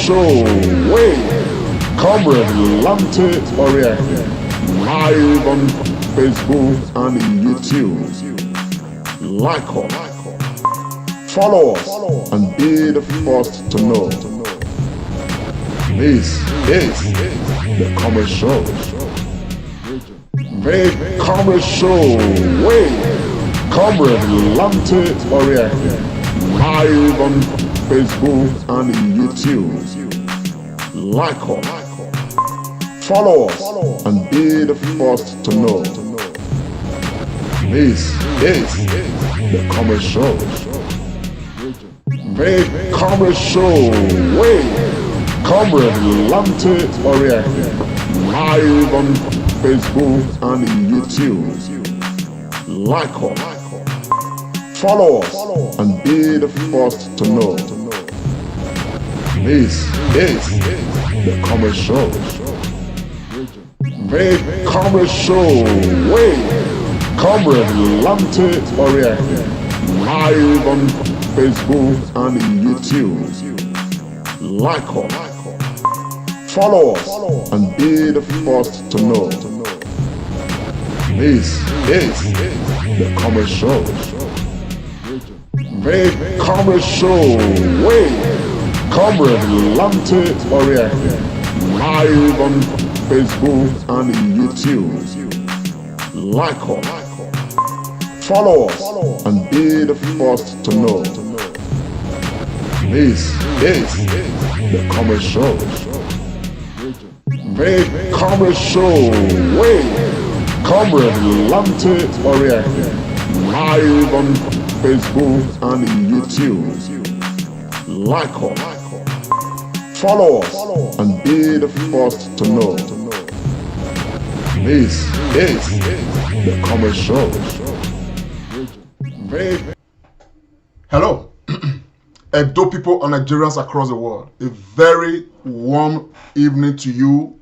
show with Comrade Lante Oriake, live on Facebook and YouTube. Like us, follow us, and be the first to know. This is the Comrade Show. The Comrade Show with Comrade Lante Oriake, live on Facebook and YouTube. Like us, follow us, and be the first to know. This is the Comrade Show. The Comrade Show with Comrade Lante Oriake, live on Facebook and YouTube. Like us, follow us, and be the first to know. This is the Comrade Show. The Comrade Show with Comrade Lante Oriake, live on Facebook and YouTube. Like us, follow us, and be the first to know. This is the Comrade Show. The Comrade Show with Comrade Lante Oriake, live on Facebook and YouTube. Like us, follow us, and be the first to know. This is the Comrade Show. The Comrade Show with Comrade Lante Oriake, live on Facebook and YouTube. Like us, follow us, and be the first to know. This is the Comrade Show. Hello, Edo people and Nigerians across the world. A very warm evening to you.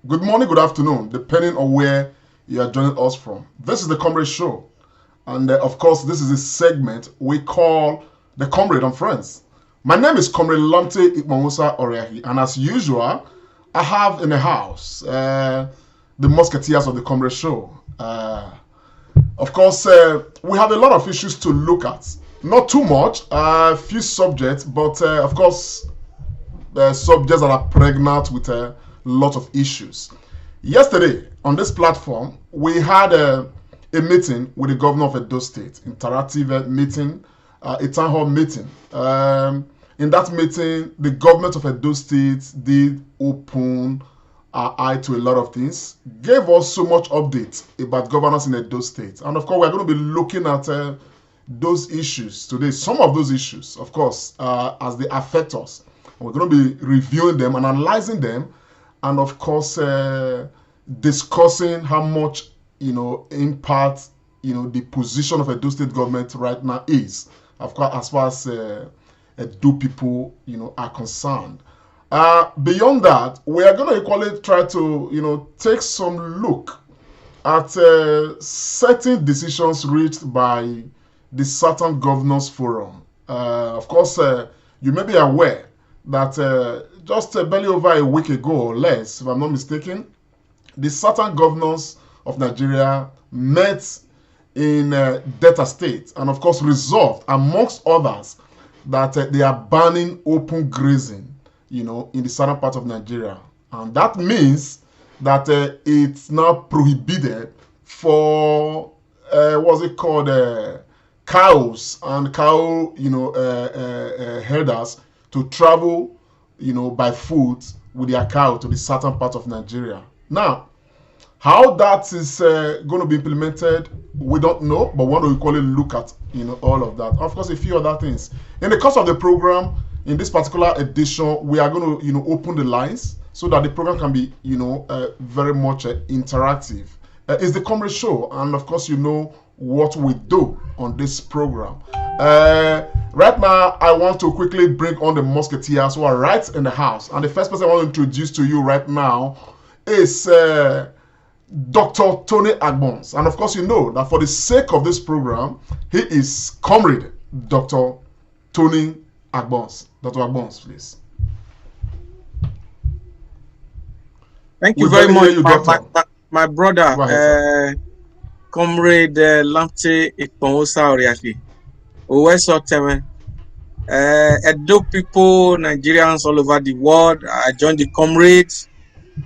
Good morning, good afternoon, depending on where you are joining us from. This is the Comrade Show. And of course, this is a segment we call the Comrade and Friends. My name is Comrade Lante Oriake, and as usual, I have in the house the Musketeers of the Comrade Show. Of course, we have a lot of issues to look at. Not too much, a few subjects, but of course, subjects that are pregnant with a lot of issues. Yesterday, on this platform, we had a meeting with the governor of Edo State, interactive meeting, a town hall meeting. In that meeting, the government of Edo State did open our eye to a lot of things, gave us so much update about governance in Edo State. And of course, we're going to be looking at those issues today, some of those issues, of course, as they affect us. We're going to be reviewing them, analyzing them, and of course, discussing how much, impact, the position of Edo State government right now is, of course, as far as Edo people, are concerned. Beyond that, we are going to equally try to, take some look at certain decisions reached by the Southern Governors Forum. Of course, you may be aware that just barely over a week ago or less, if I'm not mistaken, the Southern Governors of Nigeria met in Delta State and of course resolved, amongst others, that they are banning open grazing, in the southern part of Nigeria. And that means that it's now prohibited for, what's it called, cows and cow, herders to travel, by foot with their cow to the southern part of Nigeria. Now, how that is going to be implemented, we don't know, but we want to equally look at, all of that. Of course, a few other things. In the course of the program, in this particular edition, we are going to, open the lines so that the program can be, very much interactive. It's the Comrade Show, and of course, what we do on this program. Right now, I want to quickly bring on the Musketeers who are right in the house. And the first person I want to introduce to you right now is Dr. Tony Agbons. And of course, you know that for the sake of this program, he is Comrade Dr. Tony Agbons. Dr. Agbons, please. Thank We you very barely hear much, you, doctor. my brother, Go ahead, sir. Comrade Lamte Ikponwosa Oriafi. Oweso Teme. Edo people, Nigerians all over the world, I joined the comrades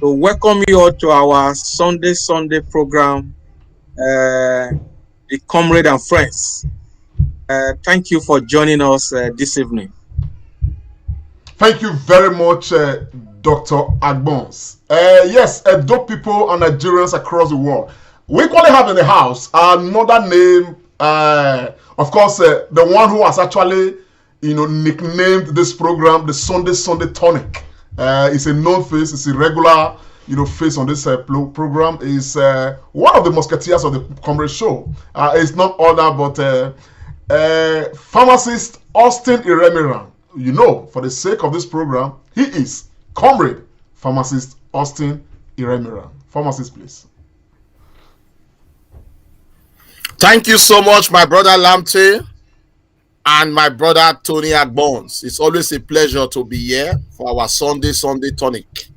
to welcome you all to our Sunday program, the Comrade and Friends. Thank you for joining us this evening. Thank you very much, Dr. Agbons. Yes, Edo people and Nigerians across the world. We equally have in the house another name, of course, the one who has actually, nicknamed this program the Sunday Tonic. It's a known face. It's a regular, face on this program. Is one of the musketeers of the Comrade Show. It's not other but pharmacist Austin Iremiran. For the sake of this program, he is Comrade Pharmacist Austin Iremiran. Pharmacist, please. Thank you so much, my brother Lamte and my brother Tony Agbons. It's always a pleasure to be here for our Sunday Tonic.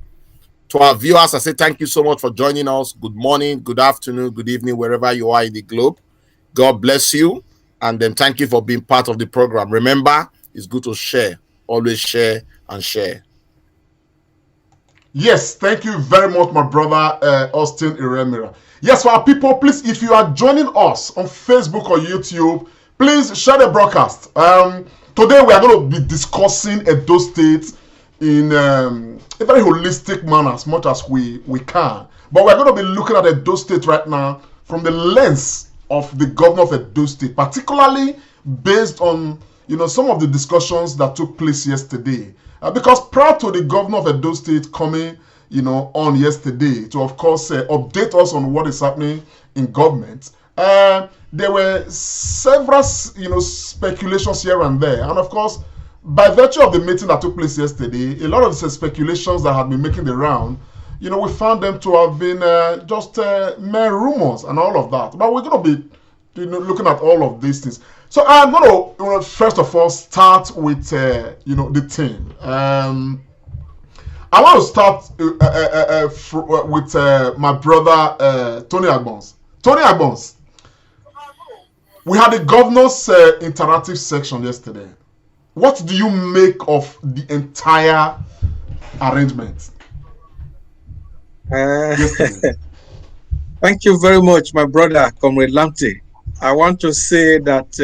To our viewers, I say thank you so much for joining us. Good morning, good afternoon, good evening, wherever you are in the globe. God bless you, and then thank you for being part of the program. Remember, it's good to share. Always share and share. Yes, thank you very much, my brother Austin Iremira. Yes, for our people, please, if you are joining us on Facebook or YouTube, please share the broadcast. Today we are going to be discussing Edo State in a very holistic manner, as much as we can. But we're going to be looking at Edo State right now from the lens of the governor of Edo State, particularly based on some of the discussions that took place yesterday. Because prior to the governor of Edo State coming on yesterday to, of course, update us on what is happening in government, there were several speculations here and there. And of course, by virtue of the meeting that took place yesterday, a lot of the speculations that had been making the round, we found them to have been just mere rumors and all of that. But we're going to be looking at all of these things. So I'm going to first of all start with the team. I want to start with my brother Tony Agbons. Tony Agbons, we had the governor's interactive section yesterday. What do you make of the entire arrangement? Thank you very much, my brother, Comrade Lamte. I want to say that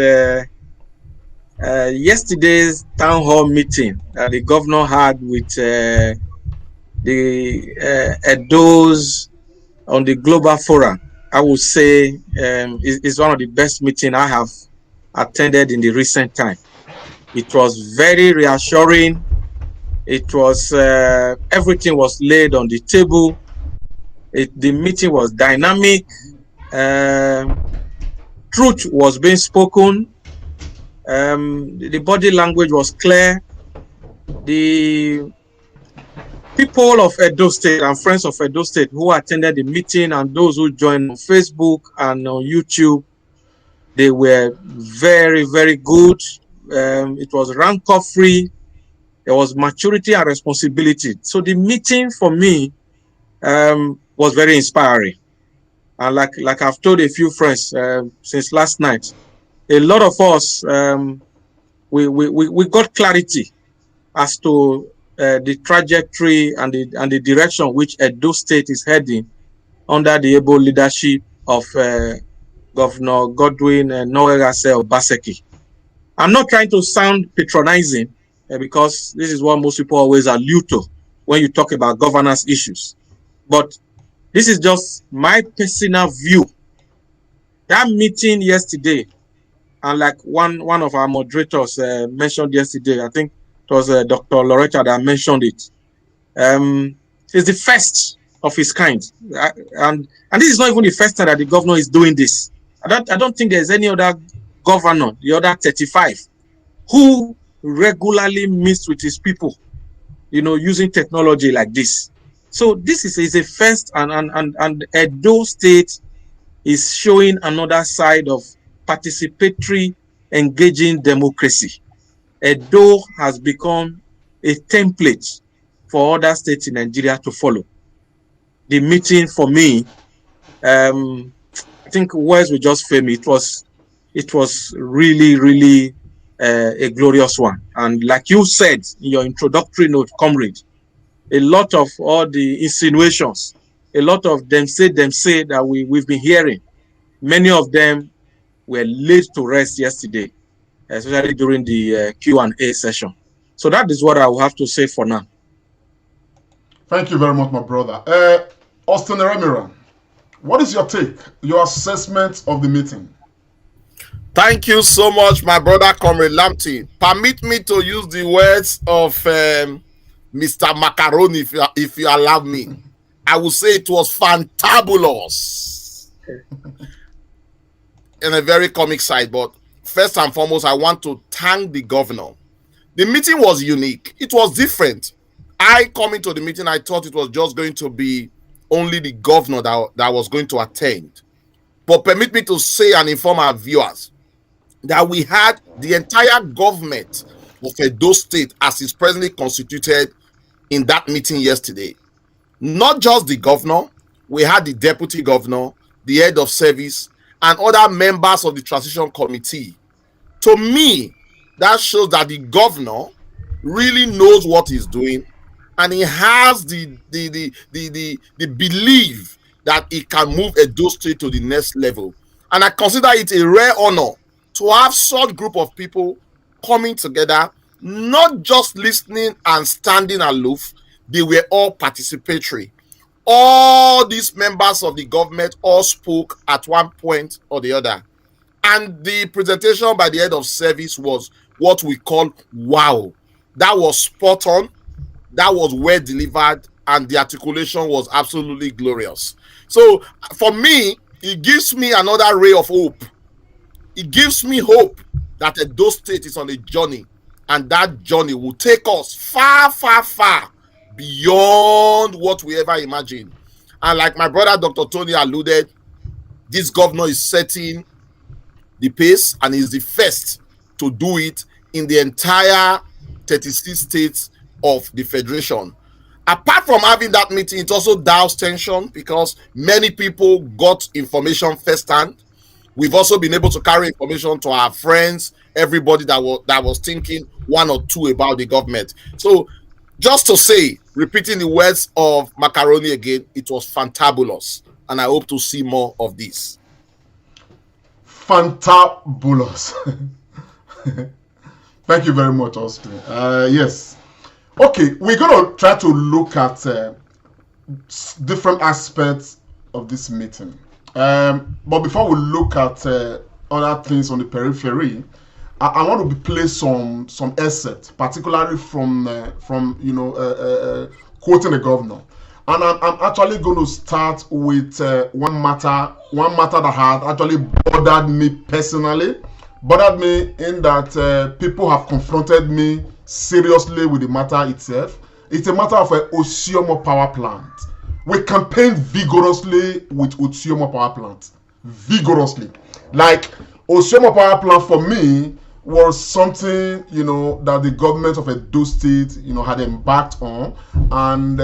yesterday's town hall meeting that the governor had with the Edos on the Global Forum, I would say is one of the best meetings I have attended in the recent time. It was very reassuring. It was everything was laid on the table. The meeting was dynamic. Truth was being spoken. The body language was clear. The people of Edo State and friends of Edo State who attended the meeting and those who joined on Facebook and on YouTube, they were very, very good. It was rancor-free. There was maturity and responsibility. So the meeting for me was very inspiring. And like I've told a few friends since last night, a lot of us we got clarity as to the trajectory and the direction which Edo State is heading under the able leadership of Governor Godwin Noerase Obaseki. I'm not trying to sound patronizing because this is what most people always allude to when you talk about governance issues. But this is just my personal view. That meeting yesterday, and like one of our moderators mentioned yesterday, I think it was Dr. Loretta that mentioned it. It's the first of its kind, and this is not even the first time that the governor is doing this. I don't think there's any other governor, the other 35, who regularly meets with his people, using technology like this. So this is a first, and Edo State is showing another side of participatory, engaging democracy. Edo has become a template for other states in Nigeria to follow. the meeting for me, I think words will just fail me. It was really, really a glorious one. And like you said in your introductory note, comrade, a lot of all the insinuations, a lot of them say that we've been hearing, many of them were laid to rest yesterday, especially during the Q&A session. So that is what I will have to say for now. Thank you very much, my brother. Austin Remira, what is your take, your assessment of the meeting? Thank you so much, my brother, Comrade Lamptey. Permit me to use the words of Mr. Macaroni, if you allow me. I will say it was fantabulous. In a very comic side, but first and foremost, I want to thank the governor. The meeting was unique. It was different. I coming to the meeting, I thought it was just going to be only the governor that was going to attend. But permit me to say and inform our viewers that we had the entire government of Edo State as is presently constituted in that meeting yesterday. Not just the governor, we had the deputy governor, the head of service, and other members of the transition committee. To me, that shows that the governor really knows what he's doing, and he has the belief that he can move Edo State to the next level. And I consider it a rare honor to have such group of people coming together, not just listening and standing aloof. They were all participatory. All these members of the government all spoke at one point or the other. And the presentation by the head of service was what we call wow. That was spot on. That was well delivered. And the articulation was absolutely glorious. So for me, it gives me another ray of hope. It gives me hope that Edo State is on a journey, and that journey will take us far, far, far beyond what we ever imagined. And like my brother Dr. Tony alluded, this governor is setting the pace and is the first to do it in the entire 36 states of the Federation. Apart from having that meeting, it also doused tension because many people got information firsthand. We've also been able to carry information to our friends, everybody that was thinking one or two about the government. So just to say, repeating the words of Macaroni again, it was fantabulous. And I hope to see more of this. Fantabulous. Thank you very much, Austin. Yes. Okay, we're going to try to look at different aspects of this meeting. But before we look at other things on the periphery, I want to play some excerpts, particularly from quoting the governor. And I'm actually going to start with one matter that has actually bothered me personally. Bothered me in that people have confronted me seriously with the matter itself. It's a matter of an Ossemo power plant. We campaigned vigorously with Ossemo power plant. Vigorously. Like, Ossemo power plant for me was something, that the government of Edo State, had embarked on. And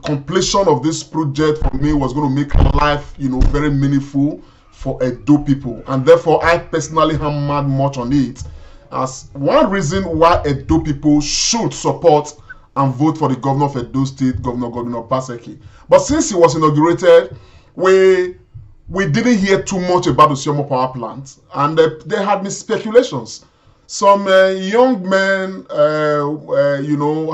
completion of this project for me was going to make life, very meaningful for Edo people. And therefore, I personally hammered much on it as one reason why Edo people should support and vote for the governor of Edo State, Governor Obaseki. But since he was inaugurated, we didn't hear too much about the Ossemo power plant, and there had been speculations. Some young men,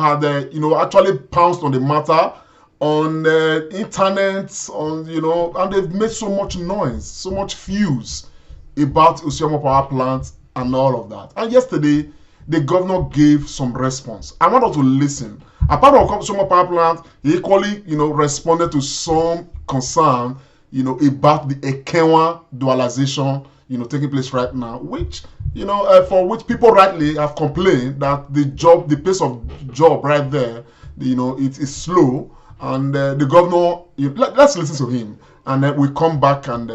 had actually pounced on the matter on the internet, and they've made so much noise, so much fuse about Ossemo power plant and all of that. And yesterday, the governor gave some response. I want us to listen. Apart from Ossemo power plant, he equally, responded to some concern, about the Ekenwa dualization, taking place right now, which, for which people rightly have complained that the pace of job right there, it is slow. And the governor, let's listen to him, and then we come back and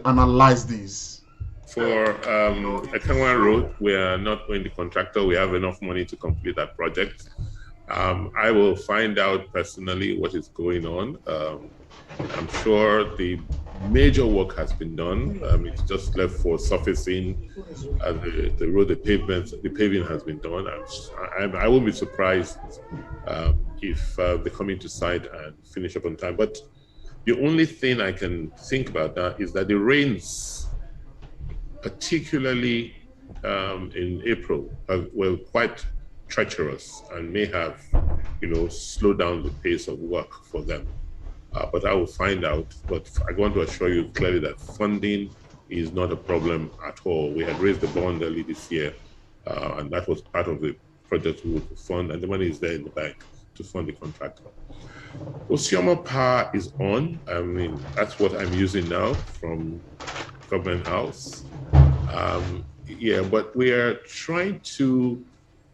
analyze this. For Ekenwa Road, we are not owing the contractor. We have enough money to complete that project. I will find out personally what is going on. I'm sure the major work has been done. It's just left for surfacing. The road, the paving has been done. I won't be surprised if they come into site and finish up on time. But the only thing I can think about that is that the rains, particularly in April, were quite treacherous and may have, slowed down the pace of work for them. But I will find out. But I want to assure you clearly that funding is not a problem at all. We had raised the bond early this year, and that was part of the project we would fund, and the money is there in the bank to fund the contractor. Ossemo Power is on. That's what I'm using now from Government House. But we are trying to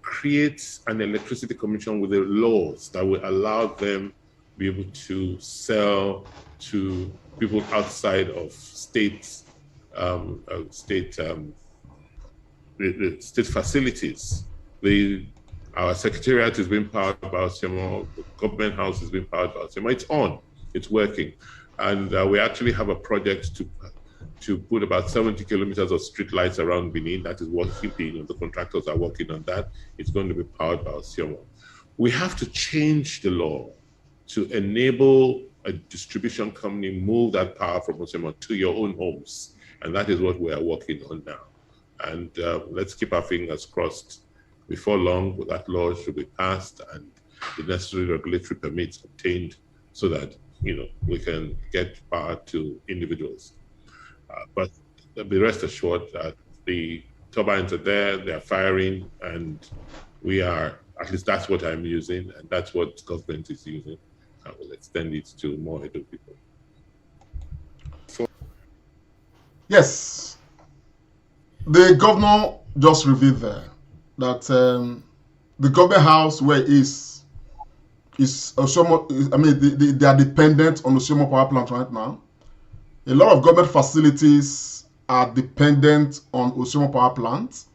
create an electricity commission with the laws that will allow them to be able to sell to people outside of states, the state facilities. Our secretariat is being powered by Ossemo, the Government House is being powered by Ossemo. It's on, it's working. And we actually have a project to put about 70 kilometers of street lights around Benin. That is what the contractors are working on that. It's going to be powered by Ossemo. We have to change the law to enable a distribution company move that power from Ossemo to your own homes. And that is what we are working on now. And let's keep our fingers crossed. Before long, that law should be passed and the necessary regulatory permits obtained so that, we can get power to individuals. But be rest assured that the turbines are there, they are firing, and we are, at least that's what I'm using, and that's what government is using. I will extend it to more Edo people. Yes. The governor just revealed there that the Government House where it is Ossemo, they are dependent on the Ossemo power plant right now. A lot of government facilities are dependent on Ossemo power plants.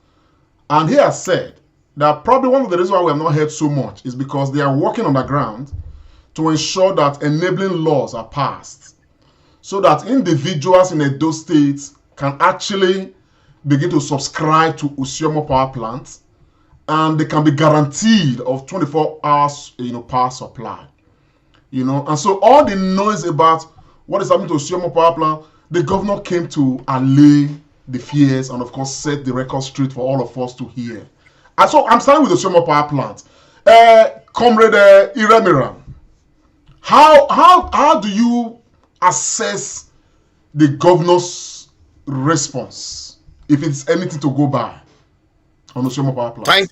And he has said that probably one of the reasons why we have not heard so much is because they are working on the ground to ensure that enabling laws are passed so that individuals in Edo State can actually begin to subscribe to Ossemo power plants, and they can be guaranteed of 24 hours power supply. And so all the noise about what is happening to Ossemo power plant, the governor came to allay the fears and of course set the record straight for all of us to hear. And so I'm starting with the Ossemo power plant. Comrade Iremiran, how do you assess the governor's response, if it's anything to go by, on Ossemo power plant?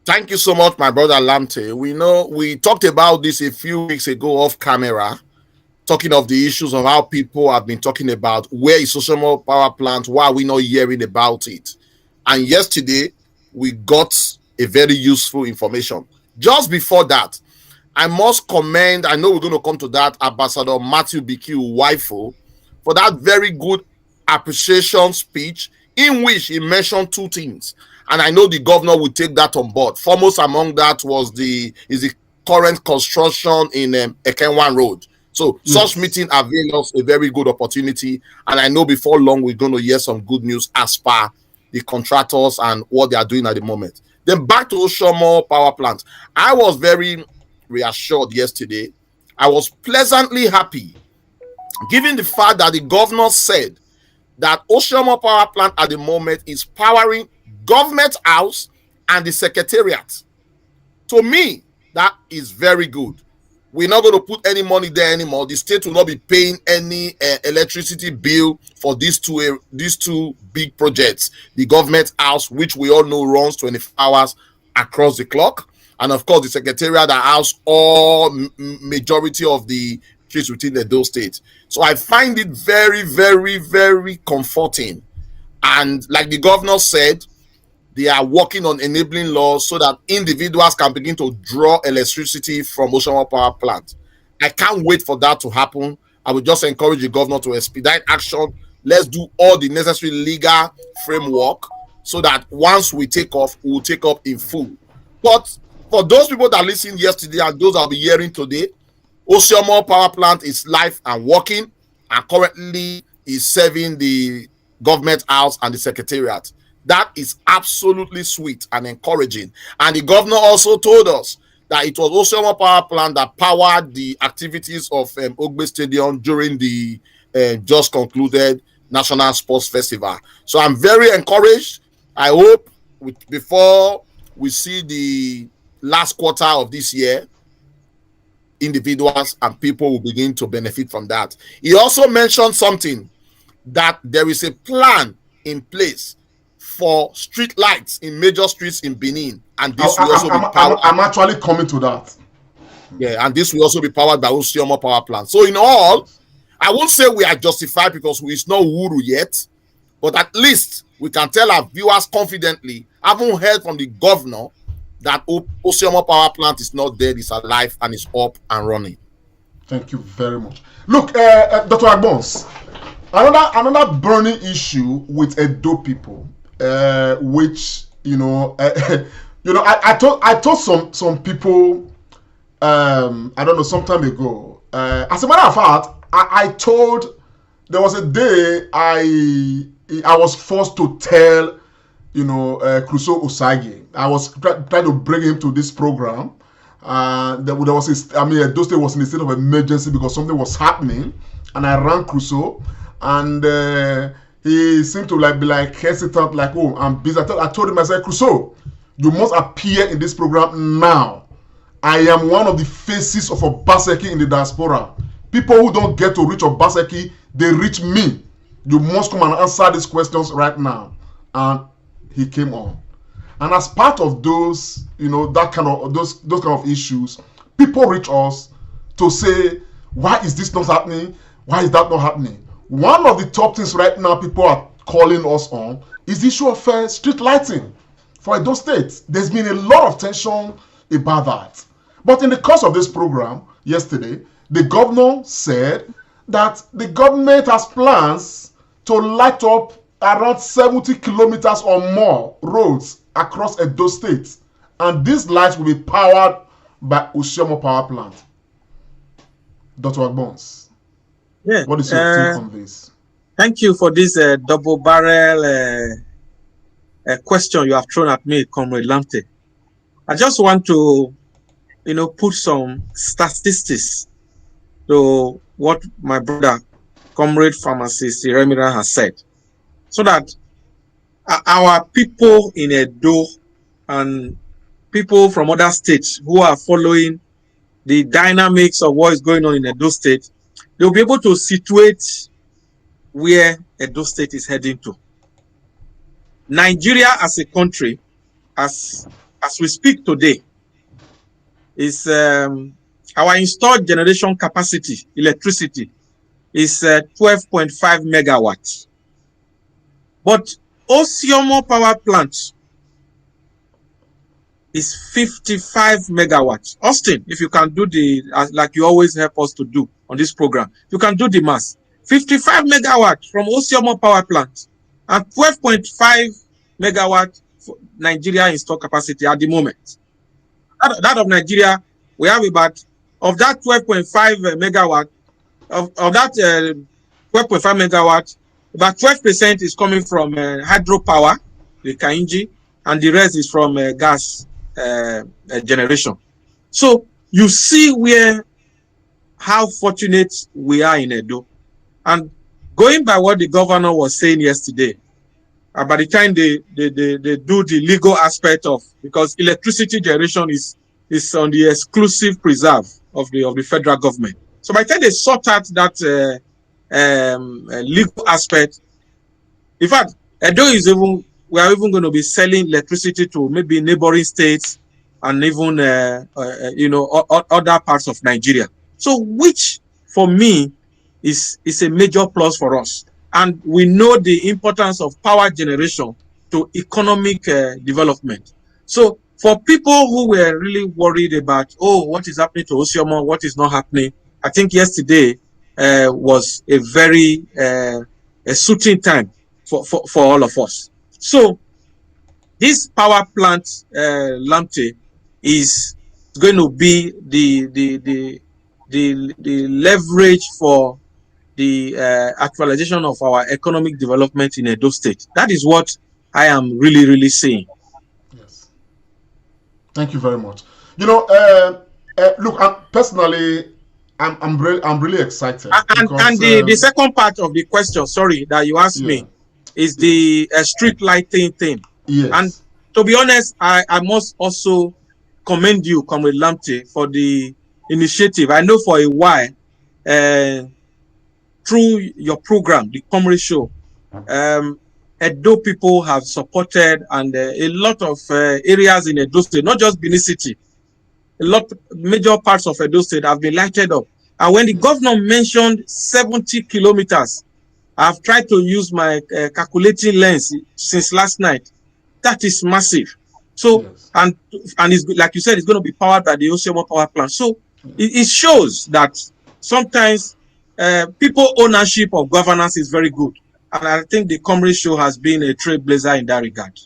Thank you so much, my brother Lamte. We talked about this a few weeks ago off camera, talking of the issues of how people have been talking about where is Ossemo power plant, why are we not hearing about it? And yesterday, we got a very useful information. Just before that, I must commend, I know we're going to come to that, Ambassador Matthew BQ Wifo, for that very good appreciation speech in which he mentioned two things. And I know the governor will take that on board. Foremost among that was the current construction in Ekenwan Road. So such meeting availed us a very good opportunity. And I know before long, we're going to hear some good news as per the contractors and what they are doing at the moment. Then back to Ossemo power plant. I was very reassured yesterday. I was pleasantly happy, given the fact that the governor said that Ossemo power plant at the moment is powering Government House and the Secretariat. To me, that is very good. We're not going to put any money there anymore. The state will not be paying any electricity bill for these two big projects. The Government House, which we all know runs 24 hours across the clock, and of course the Secretariat that house all majority of the streets within the Edo State. So I find it very, very, very comforting. And like the governor said, they are working on enabling laws so that individuals can begin to draw electricity from Ossemo power plant. I can't wait for that to happen. I would just encourage the governor to expedite action. Let's do all the necessary legal framework so that once we take off, we'll take up in full. But For those people that listened yesterday and those that will be hearing today, Ossemo power plant is live and working, and currently is serving the government house and the secretariat. That is absolutely sweet and encouraging. And the governor also told us that it was Ossemo power plant that powered the activities of Ogbe Stadium during the just concluded National Sports Festival. So I'm very encouraged. I hope before we see the last quarter of this year, individuals and people will begin to benefit from that. He also mentioned something, that there is a plan in place for street lights in major streets in Benin, and this will also be powered. I'm actually coming to that. Yeah, and this will also be powered by Ossemo power plant. So in all, I won't say we are justified because it's not Wuru yet, but at least we can tell our viewers confidently, having heard from the governor, that Ossemo power plant is not dead, it's alive, and it's up and running. Thank you very much. Look, Dr. Agbons, another burning issue with Edo people, which I told some people, I don't know, some time ago. As a matter of fact, I told, there was a day I was forced to tell Crusoe Osage. I was trying to bring him to this program. There was Edo State was in a state of emergency because something was happening, and I rang Crusoe, and he seemed to be hesitant, like, oh, I'm busy. I told him, I said, Crusoe, you must appear in this program now. I am one of the faces of Obaseki in the diaspora. People who don't get to reach Obaseki, they reach me. You must come and answer these questions right now. And he came on. And as part of those, that kind of those kind of issues, people reach us to say, why is this not happening? Why is that not happening? One of the top things right now people are calling us on is the issue of street lighting for Edo State. There's been a lot of tension about that. But in the course of this program yesterday, the governor said that the government has plans to light up around 70 kilometers or more roads across Edo State, and these lights will be powered by Ossemo power plant. Dr. Agbons, what is your take on this? Thank you for this double barrel question you have thrown at me, Comrade Lamte. I just want to, put some statistics to what my brother, Comrade Pharmacist Remira, has said, so that our people in Edo and people from other states who are following the dynamics of what is going on in Edo State, they'll be able to situate where Edo State is heading to. Nigeria as a country, as we speak today, is our installed generation capacity, electricity, is 12.5 megawatts. But Ossemo power plant is 55 megawatts. Austin, if you can do like you always help us to do on this program, you can do the math. 55 megawatts from Ossemo power plant and 12.5 megawatt for Nigeria installed capacity at the moment. That of Nigeria, we have about, of that 12.5 megawatt, of that 12.5 megawatt, about 12% is coming from hydropower, the Kainji, and the rest is from gas generation. So you see how fortunate we are in Edo. And going by what the governor was saying yesterday, by the time they do the legal aspect of, because electricity generation is on the exclusive preserve of the federal government. So by the time they sort out that legal aspect, in fact, Edo we are even going to be selling electricity to maybe neighboring states and even other parts of Nigeria. So which for me is a major plus for us. And we know the importance of power generation to economic development. So for people who were really worried about, what is happening to Ossemo, what is not happening, I think yesterday was a very suiting time for all of us. So this power plant, Lamte, is going to be the leverage for the actualization of our economic development in Edo State. That is what I am really saying. Yes. Thank you very much. Look, I'm really excited. And the second part of the question, sorry, that you asked me, is the street lighting thing. Yes. And to be honest, I must also commend you, Comrade Lamptey, for the initiative. I know for a while, through your program, the Comrade Show, Edo people have supported, and a lot of areas in Edo State, not just Benin City, major parts of Edo State have been lighted up. And when the governor mentioned 70 kilometers, I've tried to use my calculating lens since last night. That is massive. So, yes. and it's like you said, it's going to be powered by the Ossemo power plant. So it shows that sometimes people ownership of governance is very good. And I think the Comrade Show has been a trailblazer in that regard.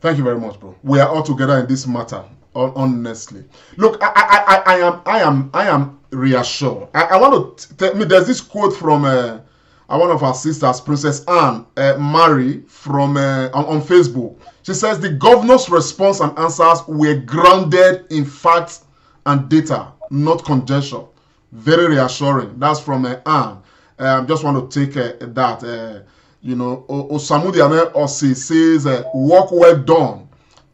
Thank you very much, bro. We are all together in this matter. Honestly, look, I am reassured. I want to tell me, there's this quote from one of our sisters, Princess Anne Mary, from on Facebook. She says the governor's response and answers were grounded in facts and data, not conjecture. Very reassuring. That's from Anne. Just want to take that. Osamu Diame Osei says, work well done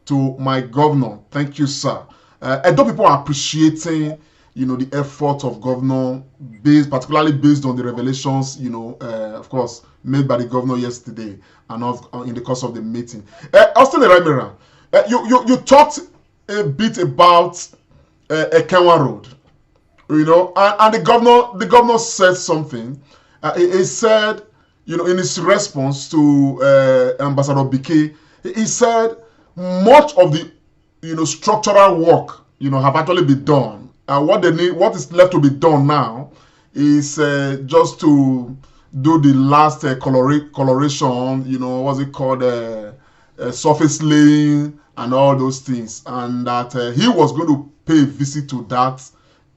to my governor. Thank you, sir. Edo people are appreciating, the effort of governor, particularly based on the revelations, of course, made by the governor yesterday and in the course of the meeting. Austin Eramira, you talked a bit about Ekenwa Road, and the governor said something. He said, in his response to Ambassador Bike, he said much of the structural work have actually been done. What is left to be done now is just to do the last coloration, what's it called, surface laying and all those things, and that he was going to pay a visit to that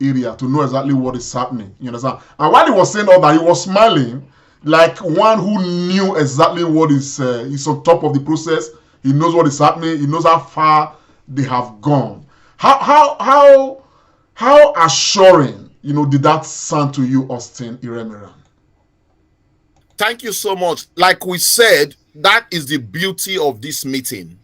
area to know exactly what is happening. You understand? And while he was saying all that, he was smiling like one who knew exactly what is on top of the process. He knows what is happening. He knows how far they have gone. How assuring, did that sound to you, Austin Iremiran? Thank you so much. Like we said, that is the beauty of this meeting.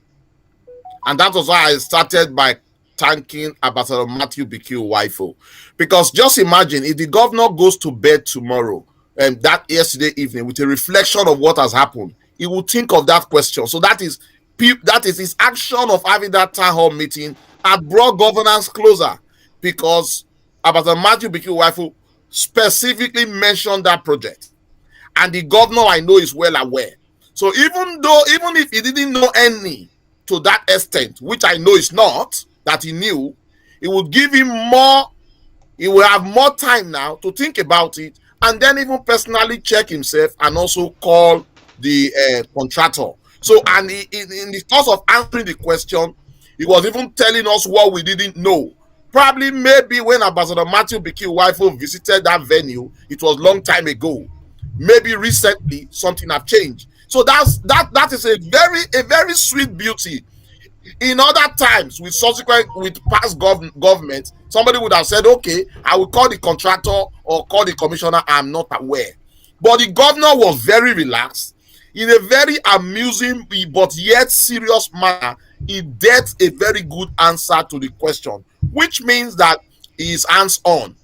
And that was why I started by thanking Ambassador Matthew BQ Wifo. Because just imagine if the governor goes to bed tomorrow, that yesterday evening, with a reflection of what has happened, he will think of that question. So that is his action of having that town hall meeting had brought governance closer, because Ambassador Matthew BQ Wifo specifically mentioned that project. And the governor, I know, is well aware. So even if he didn't know any to that extent, which I know is not, that he knew, it would give him more, he will have more time now to think about it, and then even personally check himself and also call the contractor. So, and in the course of answering the question, he was even telling us what we didn't know. Probably maybe when Ambassador Matthew BQ Wifo visited that venue, it was a long time ago. Maybe recently something have changed. So that is a very sweet beauty. In other times, with past government, somebody would have said, okay, I will call the contractor or call the commissioner, I'm not aware. But the governor was very relaxed. In a very amusing but yet serious manner, he gave a very good answer to the question, which means that he is hands-on.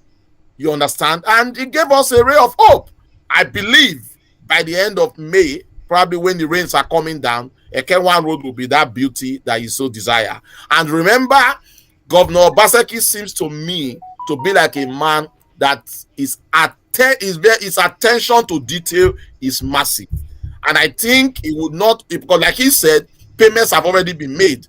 You understand? And he gave us a ray of hope. I believe by the end of May, probably when the rains are coming down, Ekenwa Road will be that beauty that you so desire. And remember, Governor Obaseki seems to me to be like a man that his attention to detail is massive. And I think he would not, because like he said, payments have already been made.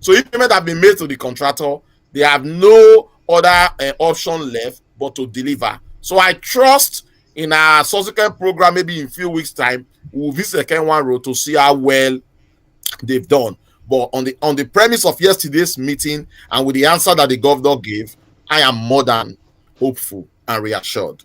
So if payments have been made to the contractor, they have no other option left but to deliver. So I trust in our subsequent program, maybe in a few weeks' time, we'll visit Ekenwa Road to see how well they've done. But on the premise of yesterday's meeting and with the answer that the governor gave, I am more than hopeful and reassured.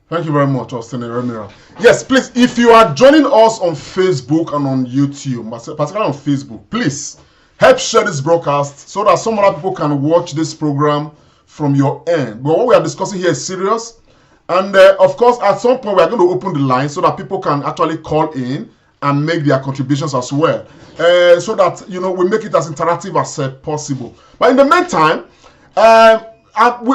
Thank you very much, Austin Remira. Yes, please, if you are joining us on Facebook and on YouTube, particularly on Facebook, please help share this broadcast so that some other people can watch this program from your end. But what we are discussing here is serious. And of course, at some point, we are going to open the line so that people can actually call in and make their contributions as well. So that, we make it as interactive as possible. But in the meantime,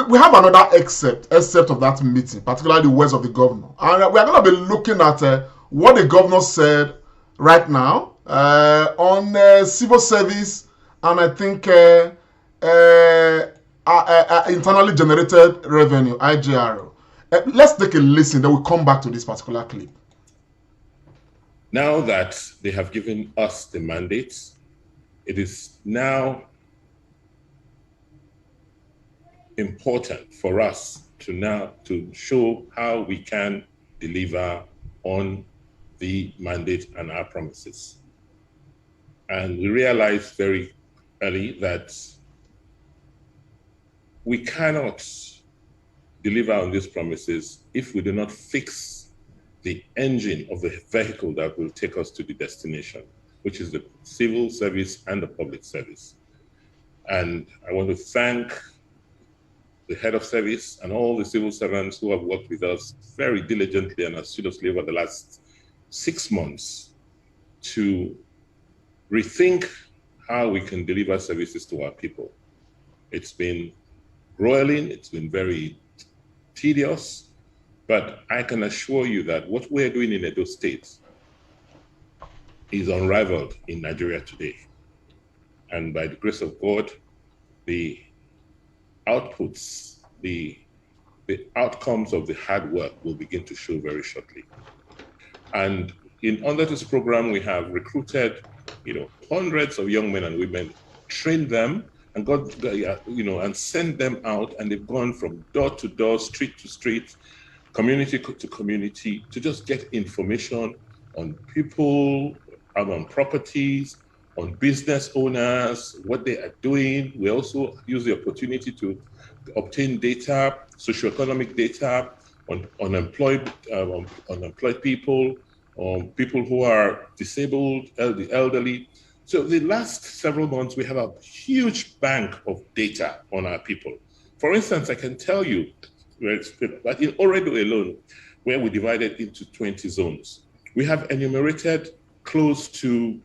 we have another excerpt of that meeting, particularly the words of the governor. And we are going to be looking at what the governor said right now on civil service and I think internally generated revenue, IGR. Let's take a listen, then we'll come back to this particular clip. Now that they have given us the mandate, it is now important for us to show how we can deliver on the mandate and our promises. And we realized very early that we cannot deliver on these promises if we do not fix the engine of the vehicle that will take us to the destination, which is the civil service and the public service. And I want to thank the head of service and all the civil servants who have worked with us very diligently and assiduously over the last 6 months to rethink how we can deliver services to our people. It's been roiling, it's been very tedious, but I can assure you that what we're doing in Edo State is unrivaled in Nigeria today. And by the grace of God, the outputs, the outcomes of the hard work will begin to show very shortly. And under this program, we have recruited, hundreds of young men and women, trained them, and and sent them out, and they've gone from door to door, street to street, community to community, to just get information on people, on properties, on business owners, what they are doing. We also use the opportunity to obtain data, socioeconomic data on unemployed people, on people who are disabled, the elderly. So the last several months, we have a huge bank of data on our people. For instance, I can tell you that in Oredo alone, where we divided into 20 zones, we have enumerated close to,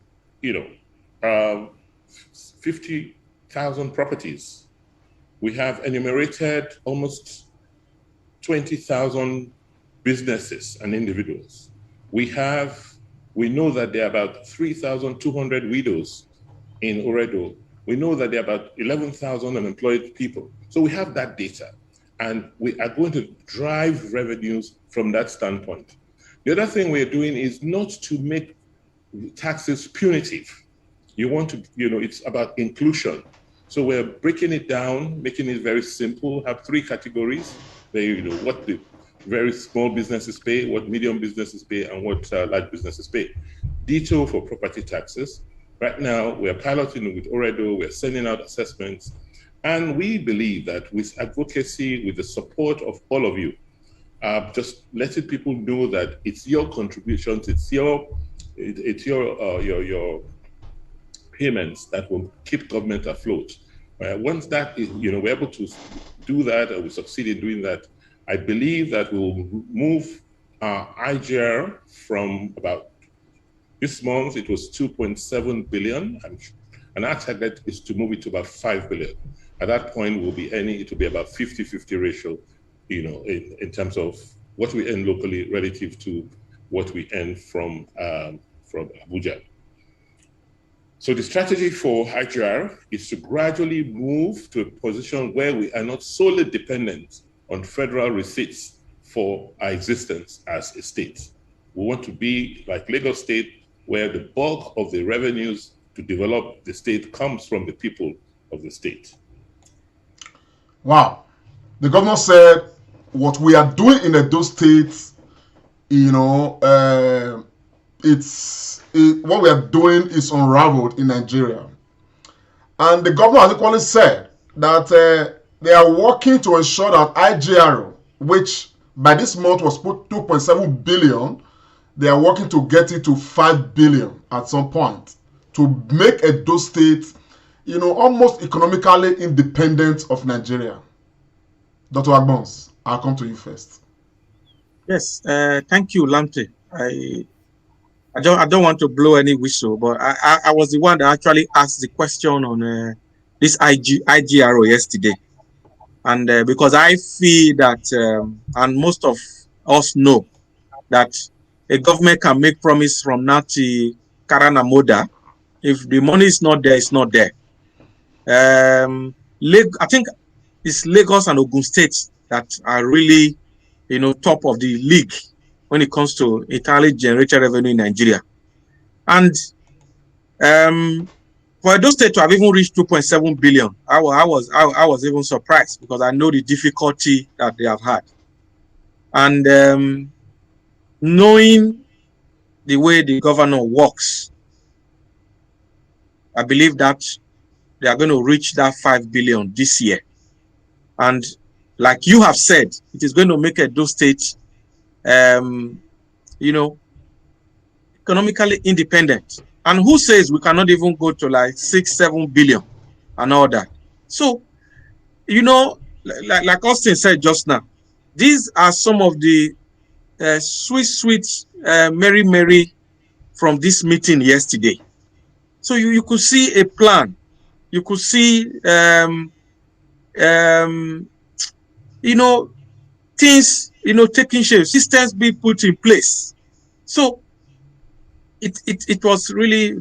50,000 properties. We have enumerated almost 20,000 businesses and individuals. We know that there are about 3,200 widows in Oredo. We know that there are about 11,000 unemployed people. So we have that data, and we are going to drive revenues from that standpoint. The other thing we're doing is not to make taxes punitive. You want to, it's about inclusion. So we're breaking it down, making it very simple, have 3 categories. What the very small businesses pay, what medium businesses pay, and what large businesses pay. Ditto for property taxes. Right now, we're piloting with Oredo, we're sending out assessments, and we believe that with advocacy, with the support of all of you, just letting people know that it's your contributions, it's your payments that will keep government afloat. Once that is, we're able to do that, and we succeed in doing that, I believe that we'll move our IGR from about this month, it was 2.7 billion, and our target is to move it to about 5 billion. At that point, it will be about 50-50 ratio, in terms of what we earn locally relative to what we earn from Abuja. So the strategy for IGR is to gradually move to a position where we are not solely dependent on federal receipts for our existence as a state. We want to be like Lagos State, where the bulk of the revenues to develop the state comes from the people of the state. Wow. The governor said what we are doing in those states, what we are doing is unraveled in Nigeria. And the governor has equally said that they are working to ensure that IGRO, which by this month was put 2.7 billion, they are working to get it to 5 billion at some point to make Edo State, almost economically independent of Nigeria. Dr. Agbons, I'll come to you first. Yes, thank you, Lamte. I don't want to blow any whistle, but I was the one that actually asked the question on this IGRO yesterday. And because I feel that, and most of us know, that a government can make promise from now to Karana Moda. If the money is not there, it's not there. I think it's Lagos and Ogun State that are really, top of the league when it comes to internally generated revenue in Nigeria. And for those states to have even reached 2.7 billion, I was even surprised because I know the difficulty that they have had. And knowing the way the governor works, I believe that they are going to reach that 5 billion this year. And like you have said, it is going to make Edo State, economically independent. And who says we cannot even go to like 6-7 billion and all that? So, like Austin said just now, these are some of the sweet, merry from this meeting yesterday. So you could see a plan. You could see, things, taking shape, systems being put in place. So it was really